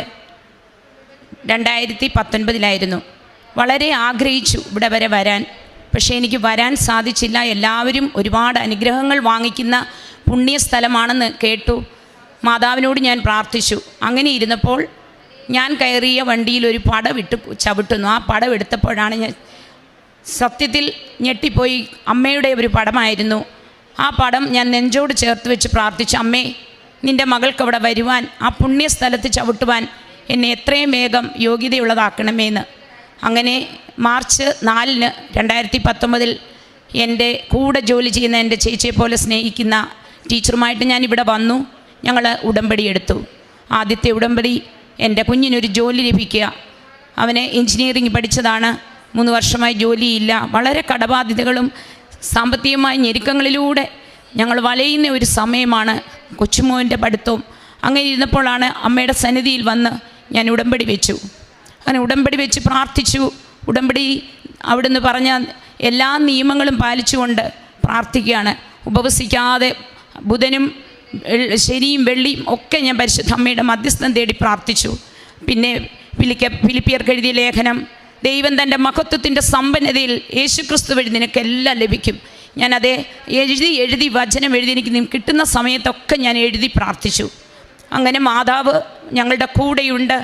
2019 വളരെ ആഗ്രഹിച്ചു ഇവിടെ വരെ വരാൻ. പക്ഷേ എനിക്ക് വരാൻ സാധിച്ചില്ല. എല്ലാവരും ഒരുപാട് അനുഗ്രഹങ്ങൾ വാങ്ങിക്കുന്ന പുണ്യസ്ഥലമാണെന്ന് കേട്ടു. മാതാവിനോട് ഞാൻ പ്രാർത്ഥിച്ചു. അങ്ങനെ ഇരുന്നപ്പോൾ ഞാൻ കയറിയ വണ്ടിയിൽ ഒരു പടവിട്ട് ചവിട്ടുന്നു. ആ പടം എടുത്തപ്പോഴാണ് ഞാൻ സത്യത്തിൽ ഞെട്ടിപ്പോയി. അമ്മയുടെ ഒരു പടമായിരുന്നു. ആ പടം ഞാൻ നെഞ്ചോട് ചേർത്ത് വെച്ച് പ്രാർത്ഥിച്ചു, അമ്മേ, നിൻ്റെ മകൾക്ക് അവിടെ വരുവാൻ, ആ പുണ്യസ്ഥലത്ത് ചവിട്ടുവാൻ എന്നെ എത്രയും വേഗം യോഗ്യതയുള്ളതാക്കണമേന്ന്. അങ്ങനെ മാർച്ച് 4, 2019 എൻ്റെ കൂടെ ജോലി ചെയ്യുന്ന എൻ്റെ ചേച്ചിയെ പോലെ സ്നേഹിക്കുന്ന ടീച്ചറുമായിട്ട് ഞാനിവിടെ വന്നു. ഞങ്ങൾ ഉടമ്പടി എടുത്തു. ആദ്യത്തെ ഉടമ്പടി, എൻ്റെ കുഞ്ഞിനൊരു ജോലി ലഭിക്കുക. അവനെ എൻജിനീയറിംഗ് പഠിച്ചതാണ്. 3 വർഷമായി ജോലിയില്ല. വളരെ കടബാധ്യതകളും സാമ്പത്തികമായ ഞെരുക്കങ്ങളിലൂടെ ഞങ്ങൾ വലയുന്ന ഒരു സമയമാണ്. കൊച്ചുമോൻ്റെ പഠിത്തവും. അങ്ങനെ ഇരുന്നപ്പോഴാണ് അമ്മയുടെ സന്നിധിയിൽ വന്ന് ഞാൻ ഉടമ്പടി വെച്ചു. അങ്ങനെ ഉടമ്പടി വെച്ച് പ്രാർത്ഥിച്ചു. ഉടമ്പടി അവിടുന്ന് പറഞ്ഞ എല്ലാ നിയമങ്ങളും പാലിച്ചുകൊണ്ട് പ്രാർത്ഥിക്കുകയാണ്. ഉപവസിക്കാതെ ബുധനും ശനിയും വെള്ളിയും ഒക്കെ ഞാൻ പരിശുദ്ധ അമ്മയുടെ മധ്യസ്ഥം തേടി പ്രാർത്ഥിച്ചു. പിന്നെ ഫിലിപ്പിയർക്ക് എഴുതിയ ലേഖനം, ദൈവം തൻ്റെ മഹത്വത്തിൻ്റെ സമ്പന്നതയിൽ യേശുക്രിസ്തു വഴി നിനക്കെല്ലാം ലഭിക്കും. ഞാനത് എഴുതി വചനം എഴുതി എനിക്ക് കിട്ടുന്ന സമയത്തൊക്കെ ഞാൻ എഴുതി പ്രാർത്ഥിച്ചു. അങ്ങനെ മാതാവ് ഞങ്ങളുടെ കൂടെയുണ്ട്.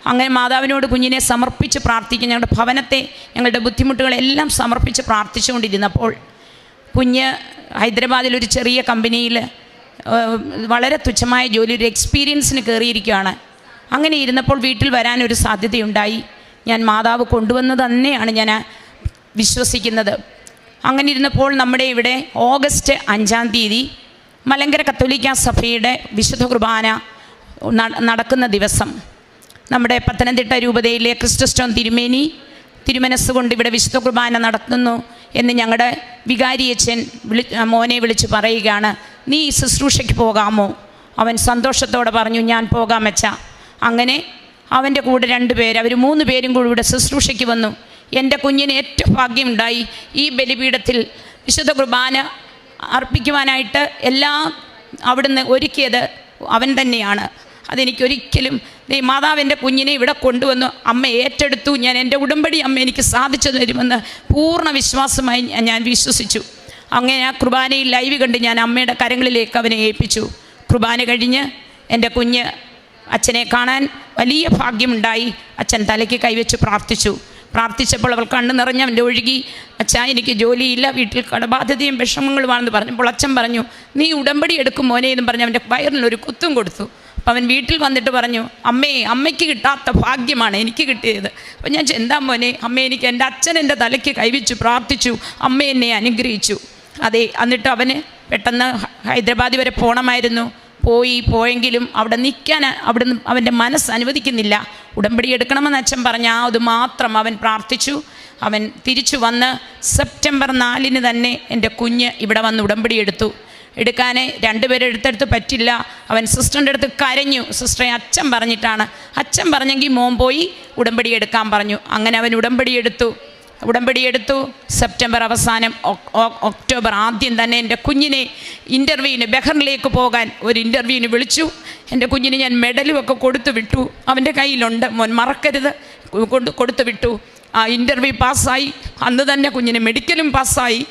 അങ്ങനെ മാതാവിനോട് കുഞ്ഞിനെ സമർപ്പിച്ച് പ്രാർത്ഥിക്കും. ഞങ്ങളുടെ ഭവനത്തെ, ഞങ്ങളുടെ ബുദ്ധിമുട്ടുകളെല്ലാം സമർപ്പിച്ച് പ്രാർത്ഥിച്ചുകൊണ്ടിരുന്നപ്പോൾ കുഞ്ഞ് ഹൈദരാബാദിലൊരു ചെറിയ കമ്പനിയിൽ വളരെ തുച്ഛമായ ജോലി, ഒരു എക്സ്പീരിയൻസിന് കയറിയിരിക്കുകയാണ്. അങ്ങനെ ഇരുന്നപ്പോൾ വീട്ടിൽ വരാനൊരു സാധ്യതയുണ്ടായി. ഞാൻ മാതാവ് കൊണ്ടുവന്നത് തന്നെയാണ് ഞാൻ വിശ്വസിക്കുന്നത്. അങ്ങനെ ഇരുന്നപ്പോൾ നമ്മുടെ ഇവിടെ ഓഗസ്റ്റ് 5-ാം തീയതി മലങ്കര കത്തോലിക്ക സഭയുടെ വിശുദ്ധ കുർബാന നടക്കുന്ന ദിവസം നമ്മുടെ പത്തനംതിട്ട രൂപതയിലെ ക്രിസ്റ്റസ്റ്റോൺ തിരുമേനി തിരുമനസ്സുകൊണ്ട് ഇവിടെ വിശുദ്ധ കുർബാന നടത്തുന്നു എന്ന് ഞങ്ങളുടെ വികാരിയച്ഛൻ മോനെ വിളിച്ച് പറയുകയാണ്. നീ ഈ ശുശ്രൂഷയ്ക്ക് പോകാമോ? അവൻ സന്തോഷത്തോടെ പറഞ്ഞു, ഞാൻ പോകാം അച്ഛാ. അങ്ങനെ അവൻ്റെ കൂടെ 2 പേര്, അവർ 3 പേരും കൂടി ഇവിടെ ശുശ്രൂഷയ്ക്ക് വന്നു. എൻ്റെ കുഞ്ഞിന് ഏറ്റവും ഭാഗ്യമുണ്ടായി. ഈ ബലിപീഠത്തിൽ വിശുദ്ധ കുർബാന അർപ്പിക്കുവാനായിട്ട് എല്ലാം അവിടുന്ന് ഒരുക്കിയത് അവൻ തന്നെയാണ്. അതെനിക്കൊരിക്കലും മാതാവിൻ്റെ കുഞ്ഞിനെ ഇവിടെ കൊണ്ടുവന്നു അമ്മ ഏറ്റെടുത്തു. ഞാൻ എൻ്റെ ഉടമ്പടി അമ്മ എനിക്ക് സാധിച്ചു തരുമെന്ന് പൂർണ്ണ വിശ്വാസമായി ഞാൻ വിശ്വസിച്ചു. അങ്ങനെ ആ കുർബാനയിൽ ലൈവ് കണ്ട് ഞാൻ അമ്മയുടെ കരങ്ങളിലേക്ക് അവനെ ഏൽപ്പിച്ചു. കുർബാന കഴിഞ്ഞ് എൻ്റെ കുഞ്ഞ് അച്ഛനെ കാണാൻ വലിയ ഭാഗ്യമുണ്ടായി. അച്ഛൻ തലയ്ക്ക് കൈവച്ച് പ്രാർത്ഥിച്ചപ്പോൾ അവൾ കണ്ണു നിറഞ്ഞ് അവൻ്റെ ഒഴുകി, അച്ഛാ എനിക്ക് ജോലിയില്ല, വീട്ടിൽ കടബാധ്യതയും വിഷമങ്ങളുമാണെന്ന് പറഞ്ഞപ്പോൾ അച്ഛൻ പറഞ്ഞു, നീ ഉടമ്പടി എടുക്കും മോനെ എന്നും പറഞ്ഞ് അവൻ്റെ വയറിനൊരു കുത്തും കൊടുത്തു. അപ്പം അവൻ വീട്ടിൽ വന്നിട്ട് പറഞ്ഞു, അമ്മയ്ക്ക് കിട്ടാത്ത ഭാഗ്യമാണ് എനിക്ക് കിട്ടിയത്. അപ്പം ഞാൻ എന്താ മോനെ? അമ്മ എനിക്ക് എൻ്റെ അച്ഛൻ എൻ്റെ തലയ്ക്ക് കൈവച്ചു പ്രാർത്ഥിച്ചു, അമ്മ എന്നെ അനുഗ്രഹിച്ചു. അതെ, എന്നിട്ട് അവന് പെട്ടെന്ന് ഹൈദരാബാദ് വരെ പോകണമായിരുന്നു. പോയെങ്കിലും അവിടെ നിൽക്കാൻ അവിടുന്ന് അവൻ്റെ മനസ്സ് അനുവദിക്കുന്നില്ല. ഉടമ്പടി എടുക്കണമെന്ന് അച്ഛൻ പറഞ്ഞ അത് മാത്രം അവൻ പ്രാർത്ഥിച്ചു. അവൻ തിരിച്ചു വന്ന് സെപ്റ്റംബർ 4-ന് തന്നെ എൻ്റെ കുഞ്ഞ് ഇവിടെ വന്ന് ഉടമ്പടി എടുക്കാൻ 2 പേരെ എടുത്തെടുത്ത് പറ്റില്ല. അവൻ സിസ്റ്ററിൻ്റെ അടുത്ത് കരഞ്ഞു. സിസ്റ്ററെ അച്ഛൻ പറഞ്ഞിട്ടാണ്. അച്ഛൻ പറഞ്ഞെങ്കിൽ മോൻ പോയി ഉടമ്പടി എടുക്കാൻ പറഞ്ഞു. അങ്ങനെ അവൻ ഉടമ്പടി എടുത്തു. സെപ്റ്റംബർ അവസാനം ഒക്ടോബർ ആദ്യം തന്നെ എൻ്റെ കുഞ്ഞിനെ ഇൻ്റർവ്യൂവിന് ബഹറിലേക്ക് പോകാൻ ഒരു ഇൻ്റർവ്യൂവിന് വിളിച്ചു. എൻ്റെ കുഞ്ഞിന് ഞാൻ മെഡലുമൊക്കെ കൊടുത്തു വിട്ടു. അവൻ്റെ കയ്യിലുണ്ട്, മോൻ മറക്കരുത്, കൊടുത്തു വിട്ടു. ആ ഇൻ്റർവ്യൂ പാസ്സായി. അന്ന് തന്നെ കുഞ്ഞിന് മെഡിക്കലും പാസ്സായി.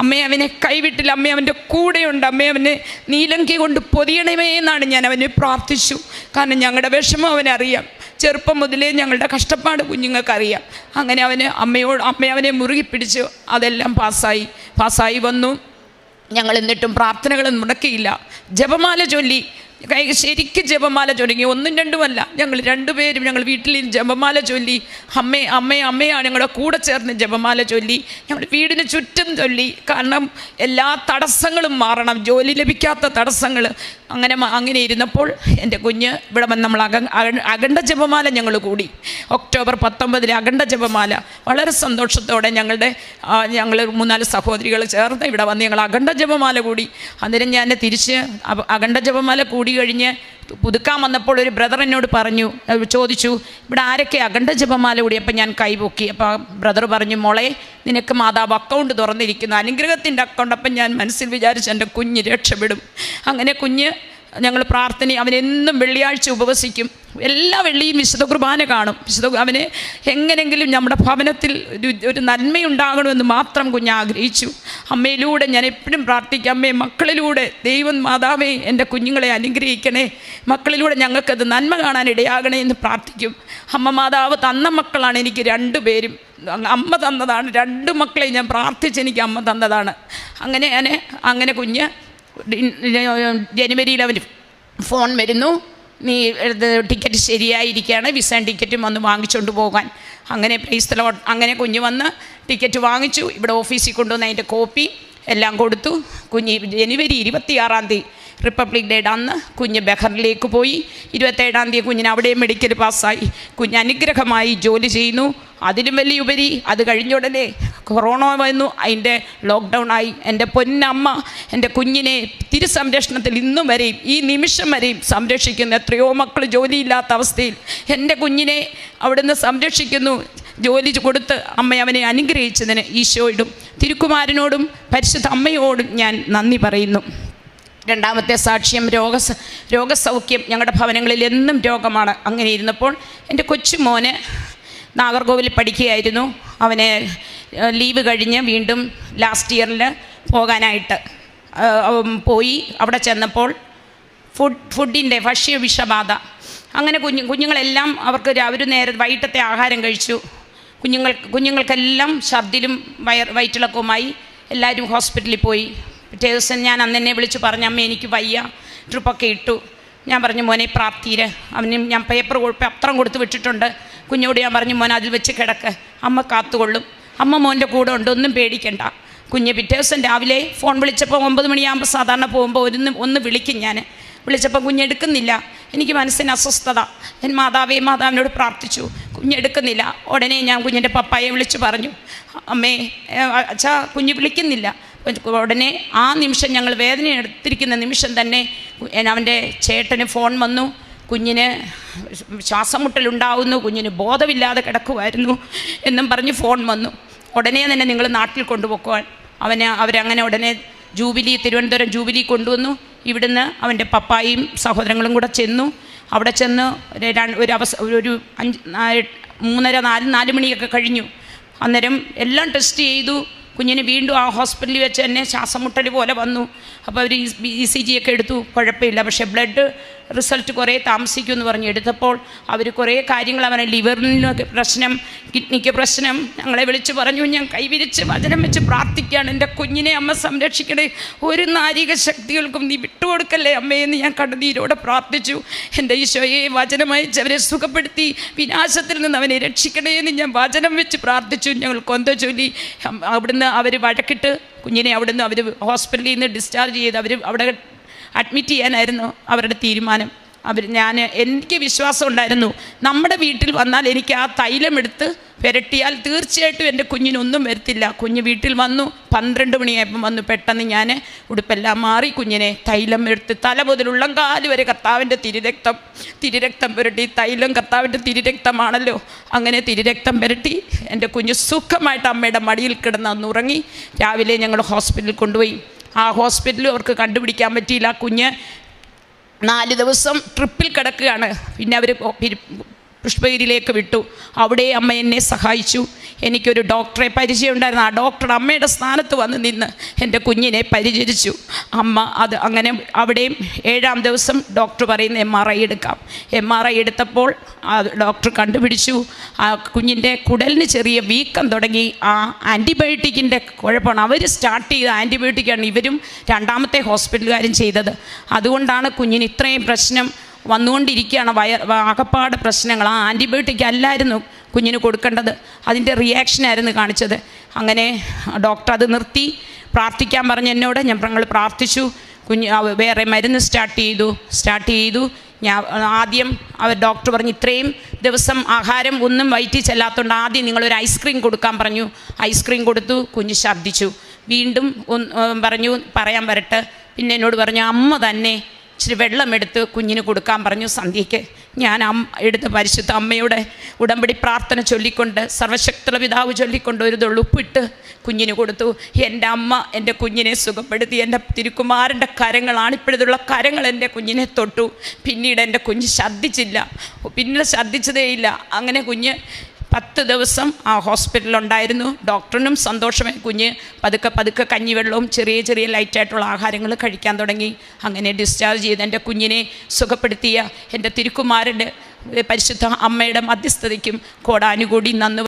അമ്മയെ അവനെ കൈവിട്ടില്ല, അമ്മ അവൻ്റെ കൂടെയുണ്ട്, അമ്മ അവനെ നീലങ്കി കൊണ്ട് പൊതിയണമേ എന്നാണ് ഞാൻ അവനെ പ്രാർത്ഥിച്ചു. കാരണം ഞങ്ങളുടെ വിഷമം അവനറിയാം. ചെറുപ്പം മുതലേ ഞങ്ങളുടെ കഷ്ടപ്പാട് കുഞ്ഞുങ്ങൾക്കറിയാം. അങ്ങനെ അമ്മ അവനെ മുറുകി പിടിച്ചു. അതെല്ലാം പാസ്സായി വന്നു. ഞങ്ങൾ എന്നിട്ടും പ്രാർത്ഥനകളൊന്നും മുടക്കിയില്ല. ജപമാല ചൊല്ലി, ശരിക്കും ജപമാല ചൊല്ലി, 1ഉം 2ഉമല്ല, ഞങ്ങൾ 2 പേരും ഞങ്ങൾ വീട്ടിൽ ജപമാല ചൊല്ലി. അമ്മയാണ് ഞങ്ങളുടെ കൂടെ ചേർന്ന് ജപമാല ചൊല്ലി. ഞങ്ങൾ വീടിന് ചുറ്റും ചൊല്ലി. കാരണം എല്ലാ തടസ്സങ്ങളും മാറണം, ജോലി ലഭിക്കാത്ത തടസ്സങ്ങൾ. അങ്ങനെ ഇരുന്നപ്പോൾ എൻ്റെ കുഞ്ഞ് ഇവിടെ വന്ന് നമ്മൾ അഖണ്ഡ ജപമാല ഞങ്ങൾ കൂടി. ഒക്ടോബർ 19 അഖണ്ഡ ജപമാല വളരെ സന്തോഷത്തോടെ ഞങ്ങൾ 3-4 സഹോദരികൾ ചേർന്ന് ഇവിടെ വന്ന് ഞങ്ങൾ അഖണ്ഡ ജപമാല കൂടി. അന്നേരം ഞാൻ തിരിച്ച് അഖണ്ഡ ജപമാല കൂടി കഴിഞ്ഞ് പുതുക്കാൻ വന്നപ്പോൾ ഒരു ബ്രദർ എന്നോട് ചോദിച്ചു, ഇവിടെ ആരൊക്കെ അഖണ്ഡ ജപമാല കൂടി? അപ്പം ഞാൻ കൈപൊക്കി. അപ്പോൾ ബ്രദർ പറഞ്ഞു, മോളെ നിനക്ക് മാതാവ് അക്കൗണ്ട് തുറന്നിരിക്കുന്നു, അനുഗ്രഹത്തിൻ്റെ അക്കൗണ്ട്. അപ്പം ഞാൻ മനസ്സിൽ വിചാരിച്ചു എൻ്റെ കുഞ്ഞ് രക്ഷപ്പെടും. അങ്ങനെ കുഞ്ഞ് ഞങ്ങൾ അവനെന്നും വെള്ളിയാഴ്ച ഉപവസിക്കും. എല്ലാ വെള്ളിയും വിശുദ്ധ കുർബാന കാണും. അവന് എങ്ങനെങ്കിലും നമ്മുടെ ഭവനത്തിൽ ഒരു നന്മയുണ്ടാകണമെന്ന് മാത്രം കുഞ്ഞ് ആഗ്രഹിച്ചു. അമ്മയിലൂടെ ഞാൻ എപ്പോഴും പ്രാർത്ഥിക്കും, അമ്മേ മക്കളിലൂടെ ദൈവം മാതാവേ എൻ്റെ കുഞ്ഞുങ്ങളെ അനുഗ്രഹിക്കണേ, മക്കളിലൂടെ ഞങ്ങൾക്കത് നന്മ കാണാൻ ഇടയാകണേ എന്ന് പ്രാർത്ഥിക്കും. അമ്മ മാതാവ് തന്ന മക്കളാണ് എനിക്ക് 2 പേരും. അമ്മ തന്നതാണ്. 2 മക്കളെ ഞാൻ പ്രാർത്ഥിച്ച് എനിക്ക് അമ്മ തന്നതാണ്. അങ്ങനെ കുഞ്ഞ് ജനുവരിയിൽ അവന് ഫോൺ വരുന്നു, നീ ടിക്കറ്റ് ശരിയായിരിക്കുകയാണ്, വിസ ടിക്കറ്റും വന്ന് വാങ്ങിച്ചുകൊണ്ട് പോകാൻ. അങ്ങനെ പ്രൈസ് ദി ലോർഡ്. അങ്ങനെ കുഞ്ഞ് വന്ന് ടിക്കറ്റ് വാങ്ങിച്ചു. ഇവിടെ ഓഫീസിൽ കൊണ്ടുവന്ന് അതിൻ്റെ കോപ്പി എല്ലാം കൊടുത്തു. കുഞ്ഞ് ജനുവരി 26-ാം തീയതി റിപ്പബ്ലിക് ഡേയുടെ അന്ന് കുഞ്ഞ് ബഹറിലേക്ക് പോയി. 27-ാം തീയതി കുഞ്ഞിന് അവിടെയും മെഡിക്കൽ പാസ്സായി. കുഞ്ഞ് അനുഗ്രഹമായി ജോലി ചെയ്യുന്നു. അതിലും വലിയ ഉപരി അത് കഴിഞ്ഞ ഉടനെ കൊറോണ വന്നു, അതിൻ്റെ ലോക്ക്ഡൗൺ ആയി. എൻ്റെ പൊന്നമ്മ എൻ്റെ കുഞ്ഞിനെ തിരുസംരക്ഷണത്തിൽ ഇന്നും വരെയും ഈ നിമിഷം വരെയും സംരക്ഷിക്കുന്നു. എത്രയോ മക്കൾ ജോലിയില്ലാത്ത അവസ്ഥയിൽ എൻ്റെ കുഞ്ഞിനെ അവിടുന്ന് സംരക്ഷിക്കുന്നു. ജോലി കൊടുത്ത് അമ്മ അവനെ അനുഗ്രഹിച്ചതിന് ഈശോയോടും തിരുക്കുമാരനോടും പരിശുദ്ധ അമ്മയോടും ഞാൻ നന്ദി പറയുന്നു. രണ്ടാമത്തെ സാക്ഷ്യം രോഗസൗഖ്യം. ഞങ്ങളുടെ ഭവനങ്ങളിൽ എന്നും രോഗമാണ്. അങ്ങനെ ഇരുന്നപ്പോൾ എൻ്റെ കൊച്ചുമോന് നാഗർകോവിൽ പഠിക്കുകയായിരുന്നു. അവന് ലീവ് കഴിഞ്ഞ് വീണ്ടും ലാസ്റ്റ് ഇയറിൽ പോകാനായിട്ട് പോയി. അവിടെ ചെന്നപ്പോൾ ഫുഡിൻ്റെ ഭക്ഷ്യവിഷബാധ. അങ്ങനെ കുഞ്ഞുങ്ങളെല്ലാം അവർക്ക് അവർ നേരെ വൈകിട്ടത്തെ ആഹാരം കഴിച്ചു. കുഞ്ഞുങ്ങൾക്കെല്ലാം ഛർദിലും വയറ്റിളക്കവുമായി. എല്ലാവരും ഹോസ്പിറ്റലിൽ പോയി. പിറ്റേ ദിവസം ഞാൻ അന്നെന്നെ വിളിച്ച് പറഞ്ഞു, അമ്മ എനിക്ക് വയ്യ, ട്രിപ്പൊക്കെ ഇട്ടു. ഞാൻ പറഞ്ഞു, മോനെ പ്രാർത്ഥിയിര്. അവന് ഞാൻ പത്രം കൊടുത്ത് വിട്ടിട്ടുണ്ട്. കുഞ്ഞോട് ഞാൻ പറഞ്ഞു, മോനെ അതിൽ വെച്ച് കിടക്ക്, അമ്മ കാത്തുകൊള്ളും, അമ്മ മോൻ്റെ കൂടെ ഉണ്ട്, ഒന്നും പേടിക്കണ്ട. കുഞ്ഞ് പിറ്റേ ദിവസം രാവിലെ ഫോൺ വിളിച്ചപ്പോൾ 9 മണിയാകുമ്പോൾ സാധാരണ പോകുമ്പോൾ ഒന്ന് വിളിക്കും. ഞാൻ വിളിച്ചപ്പോൾ കുഞ്ഞെടുക്കുന്നില്ല. എനിക്ക് മനസ്സിന് അസ്വസ്ഥത. ഞാൻ മാതാവിനോട് പ്രാർത്ഥിച്ചു. കുഞ്ഞെടുക്കുന്നില്ല. ഉടനെ ഞാൻ കുഞ്ഞിൻ്റെ പപ്പായെ വിളിച്ചു പറഞ്ഞു, അമ്മേ അച്ഛാ കുഞ്ഞ് വിളിക്കുന്നില്ല. ഉടനെ ആ നിമിഷം ഞങ്ങൾ വേദന എടുത്തിരിക്കുന്ന നിമിഷം തന്നെ അവൻ്റെ ചേട്ടന് ഫോൺ വന്നു. കുഞ്ഞിന് ശ്വാസം മുട്ടലുണ്ടാവുന്നു, കുഞ്ഞിന് ബോധമില്ലാതെ കിടക്കുമായിരുന്നു എന്നും പറഞ്ഞ് ഫോൺ വന്നു. ഉടനെ തന്നെ നിങ്ങൾ നാട്ടിൽ കൊണ്ടുപോക്കുവാൻ അവരങ്ങനെ ഉടനെ തിരുവനന്തപുരം ജൂബിലി കൊണ്ടുവന്നു. ഇവിടുന്ന് അവൻ്റെ പപ്പായും സഹോദരങ്ങളും കൂടെ ചെന്നു. അവിടെ ചെന്ന് ഒരു 3:30-4 മണിയൊക്കെ കഴിഞ്ഞു. അന്നേരം എല്ലാം ടെസ്റ്റ് ചെയ്തു. കുഞ്ഞിന് വീണ്ടും ആ ഹോസ്പിറ്റലിൽ വെച്ച് തന്നെ ശ്വാസം മുട്ടൽ പോലെ വന്നു. അപ്പോൾ അവർ ECG ഒക്കെ എടുത്തു, കുഴപ്പമില്ല. പക്ഷേ ബ്ലഡ് റിസൾട്ട് കുറേ താമസിക്കുമെന്ന് പറഞ്ഞ് എടുത്തപ്പോൾ അവർ കുറേ കാര്യങ്ങൾ അവനെ ലിവറിന് പ്രശ്നം, കിഡ്നിക്ക് പ്രശ്നം. ഞങ്ങളെ വിളിച്ച് പറഞ്ഞു. ഞാൻ കൈവിരിച്ച് വചനം വെച്ച് പ്രാർത്ഥിക്കുകയാണ്, എൻ്റെ കുഞ്ഞിനെ അമ്മ സംരക്ഷിക്കണേ, ഒരു നാരിക ശക്തികൾക്കും നീ വിട്ടുകൊടുക്കല്ലേ അമ്മയെന്ന് ഞാൻ കണ്ണുനീരോടെ പ്രാർത്ഥിച്ചു. എൻ്റെ ഈശോയെ വചനമയച്ച് അവരെ സുഖപ്പെടുത്തി വിനാശത്തിൽ നിന്ന് അവനെ രക്ഷിക്കണേ എന്ന് ഞാൻ വചനം വെച്ച് പ്രാർത്ഥിച്ചു. ഞങ്ങൾ കൊന്ത ചൊല്ലി അവിടുന്ന് അവർ വഴക്കിട്ട് കുഞ്ഞിനെ അവിടുന്ന് അവർ ഹോസ്പിറ്റലിൽ നിന്ന് ഡിസ്ചാർജ് ചെയ്ത് അവിടെ അഡ്മിറ്റ് ചെയ്യാനായിരുന്നു അവരുടെ തീരുമാനം. എനിക്ക് വിശ്വാസം ഉണ്ടായിരുന്നു, നമ്മുടെ വീട്ടിൽ വന്നാൽ എനിക്ക് ആ തൈലം എടുത്ത് പുരട്ടിയാൽ തീർച്ചയായിട്ടും എൻ്റെ കുഞ്ഞിനൊന്നും വരത്തില്ല. കുഞ്ഞ് വീട്ടിൽ വന്നു. 12 മണിയായപ്പം വന്നു. പെട്ടെന്ന് ഞാൻ ഉടുപ്പെല്ലാം മാറി കുഞ്ഞിനെ തൈലം എടുത്ത് തല മുതൽ ഉള്ളംകാല് വരെ കർത്താവിൻ്റെ തിരുരക്തം പുരട്ടി. തൈലം കർത്താവിൻ്റെ തിരുരക്തമാണല്ലോ. അങ്ങനെ തിരുരക്തം പുരട്ടി എൻ്റെ കുഞ്ഞ് സുഖമായിട്ട് അമ്മയുടെ മടിയിൽ കിടന്ന് അന്ന് ഉറങ്ങി. രാവിലെ ഞങ്ങൾ ഹോസ്പിറ്റലിൽ കൊണ്ടുപോയി. ആ ഹോസ്പിറ്റലിൽ അവർക്ക് കണ്ടുപിടിക്കാൻ പറ്റിയില്ല. കുഞ്ഞ് 4 ദിവസം ട്രിപ്പിൽ കിടക്കുകയാണ്. പിന്നെ അവർ പുഷ്പഗിരിയിലേക്ക് വിട്ടു. അവിടെ അമ്മ എന്നെ സഹായിച്ചു. എനിക്കൊരു ഡോക്ടറെ പരിചയമുണ്ടായിരുന്നു. ആ ഡോക്ടർ അമ്മയുടെ സ്ഥാനത്ത് വന്ന് നിന്ന് എൻ്റെ കുഞ്ഞിനെ പരിചരിച്ചു. അമ്മ അങ്ങനെ അവിടെയും 7-ാം ദിവസം ഡോക്ടർ പറയുന്ന MRI എടുക്കാം. MRI എടുത്തപ്പോൾ ആ ഡോക്ടർ കണ്ടുപിടിച്ചു ആ കുഞ്ഞിൻ്റെ കുടലിന് ചെറിയ വീക്കം തുടങ്ങി. ആ ആൻറ്റിബയോട്ടിക്കിൻ്റെ കുഴപ്പമാണ്. അവർ സ്റ്റാർട്ട് ചെയ്ത ആൻറ്റിബയോട്ടിക്കാണ് ഇവരും രണ്ടാമത്തെ ഹോസ്പിറ്റലുകാരും ചെയ്തത്. അതുകൊണ്ടാണ് കുഞ്ഞിന് ഇത്രയും പ്രശ്നം വന്നുകൊണ്ടിരിക്കുകയാണ്. ആകപ്പാട് പ്രശ്നങ്ങൾ. ആ ആൻറ്റിബയോട്ടിക് അല്ലായിരുന്നു കുഞ്ഞിന് കൊടുക്കേണ്ടത്, അതിൻ്റെ റിയാക്ഷനായിരുന്നു കാണിച്ചത്. അങ്ങനെ ഡോക്ടർ അത് നിർത്തി. പ്രാർത്ഥിക്കാൻ പറഞ്ഞ് എന്നോട് ഞങ്ങൾ പ്രാർത്ഥിച്ചു. വേറെ മരുന്ന് സ്റ്റാർട്ട് ചെയ്തു. ആദ്യം ഡോക്ടർ പറഞ്ഞു ഇത്രയും ദിവസം ആഹാരം ഒന്നും വയറ്റിൽ ചെല്ലാത്തതുകൊണ്ട് ആദ്യം നിങ്ങളൊരു ഐസ്ക്രീം കൊടുക്കാൻ പറഞ്ഞു. ഐസ്ക്രീം കൊടുത്തു. കുഞ്ഞ് ഛർദ്ദിച്ചു. വീണ്ടും പറയാൻ വരട്ടെ. പിന്നെ എന്നോട് പറഞ്ഞു അമ്മ തന്നെ ഇച്ചിരി വെള്ളമെടുത്ത് കുഞ്ഞിന് കൊടുക്കാൻ പറഞ്ഞു. സന്ധ്യയ്ക്ക് ഞാൻ എടുത്ത് പരിശുദ്ധ അമ്മയുടെ ഉടമ്പടി പ്രാർത്ഥന ചൊല്ലിക്കൊണ്ട് സർവശക്തിയുള്ള പിതാവ് ചൊല്ലിക്കൊണ്ട് ഒരു ഉപ്പിട്ട് കുഞ്ഞിന് കൊടുത്തു. എൻ്റെ അമ്മ എൻ്റെ കുഞ്ഞിനെ സുഖപ്പെടുത്തി. എൻ്റെ തിരുക്കുമാരൻ്റെ കരങ്ങളാണ് ഇപ്പോഴത്തുള്ള കരങ്ങൾ എൻ്റെ കുഞ്ഞിനെ തൊട്ടു. പിന്നീട് എൻ്റെ കുഞ്ഞ് ഛർദ്ദിച്ചതേയില്ല. അങ്ങനെ കുഞ്ഞ് 10 ദിവസം ആ ഹോസ്പിറ്റലുണ്ടായിരുന്നു. ഡോക്ടറിനും സന്തോഷമായി. കുഞ്ഞ് പതുക്കെ കഞ്ഞിവെള്ളവും ചെറിയ ലൈറ്റായിട്ടുള്ള ആഹാരങ്ങൾ കഴിക്കാൻ തുടങ്ങി. അങ്ങനെ ഡിസ്ചാർജ് ചെയ്ത് എൻ്റെ കുഞ്ഞിനെ സുഖപ്പെടുത്തിയ എൻ്റെ തിരുക്കുമാരൻ്റെ പരിശുദ്ധ അമ്മയുടെ മധ്യസ്ഥതയ്ക്കും കോടാനുകൂടി നന്ദി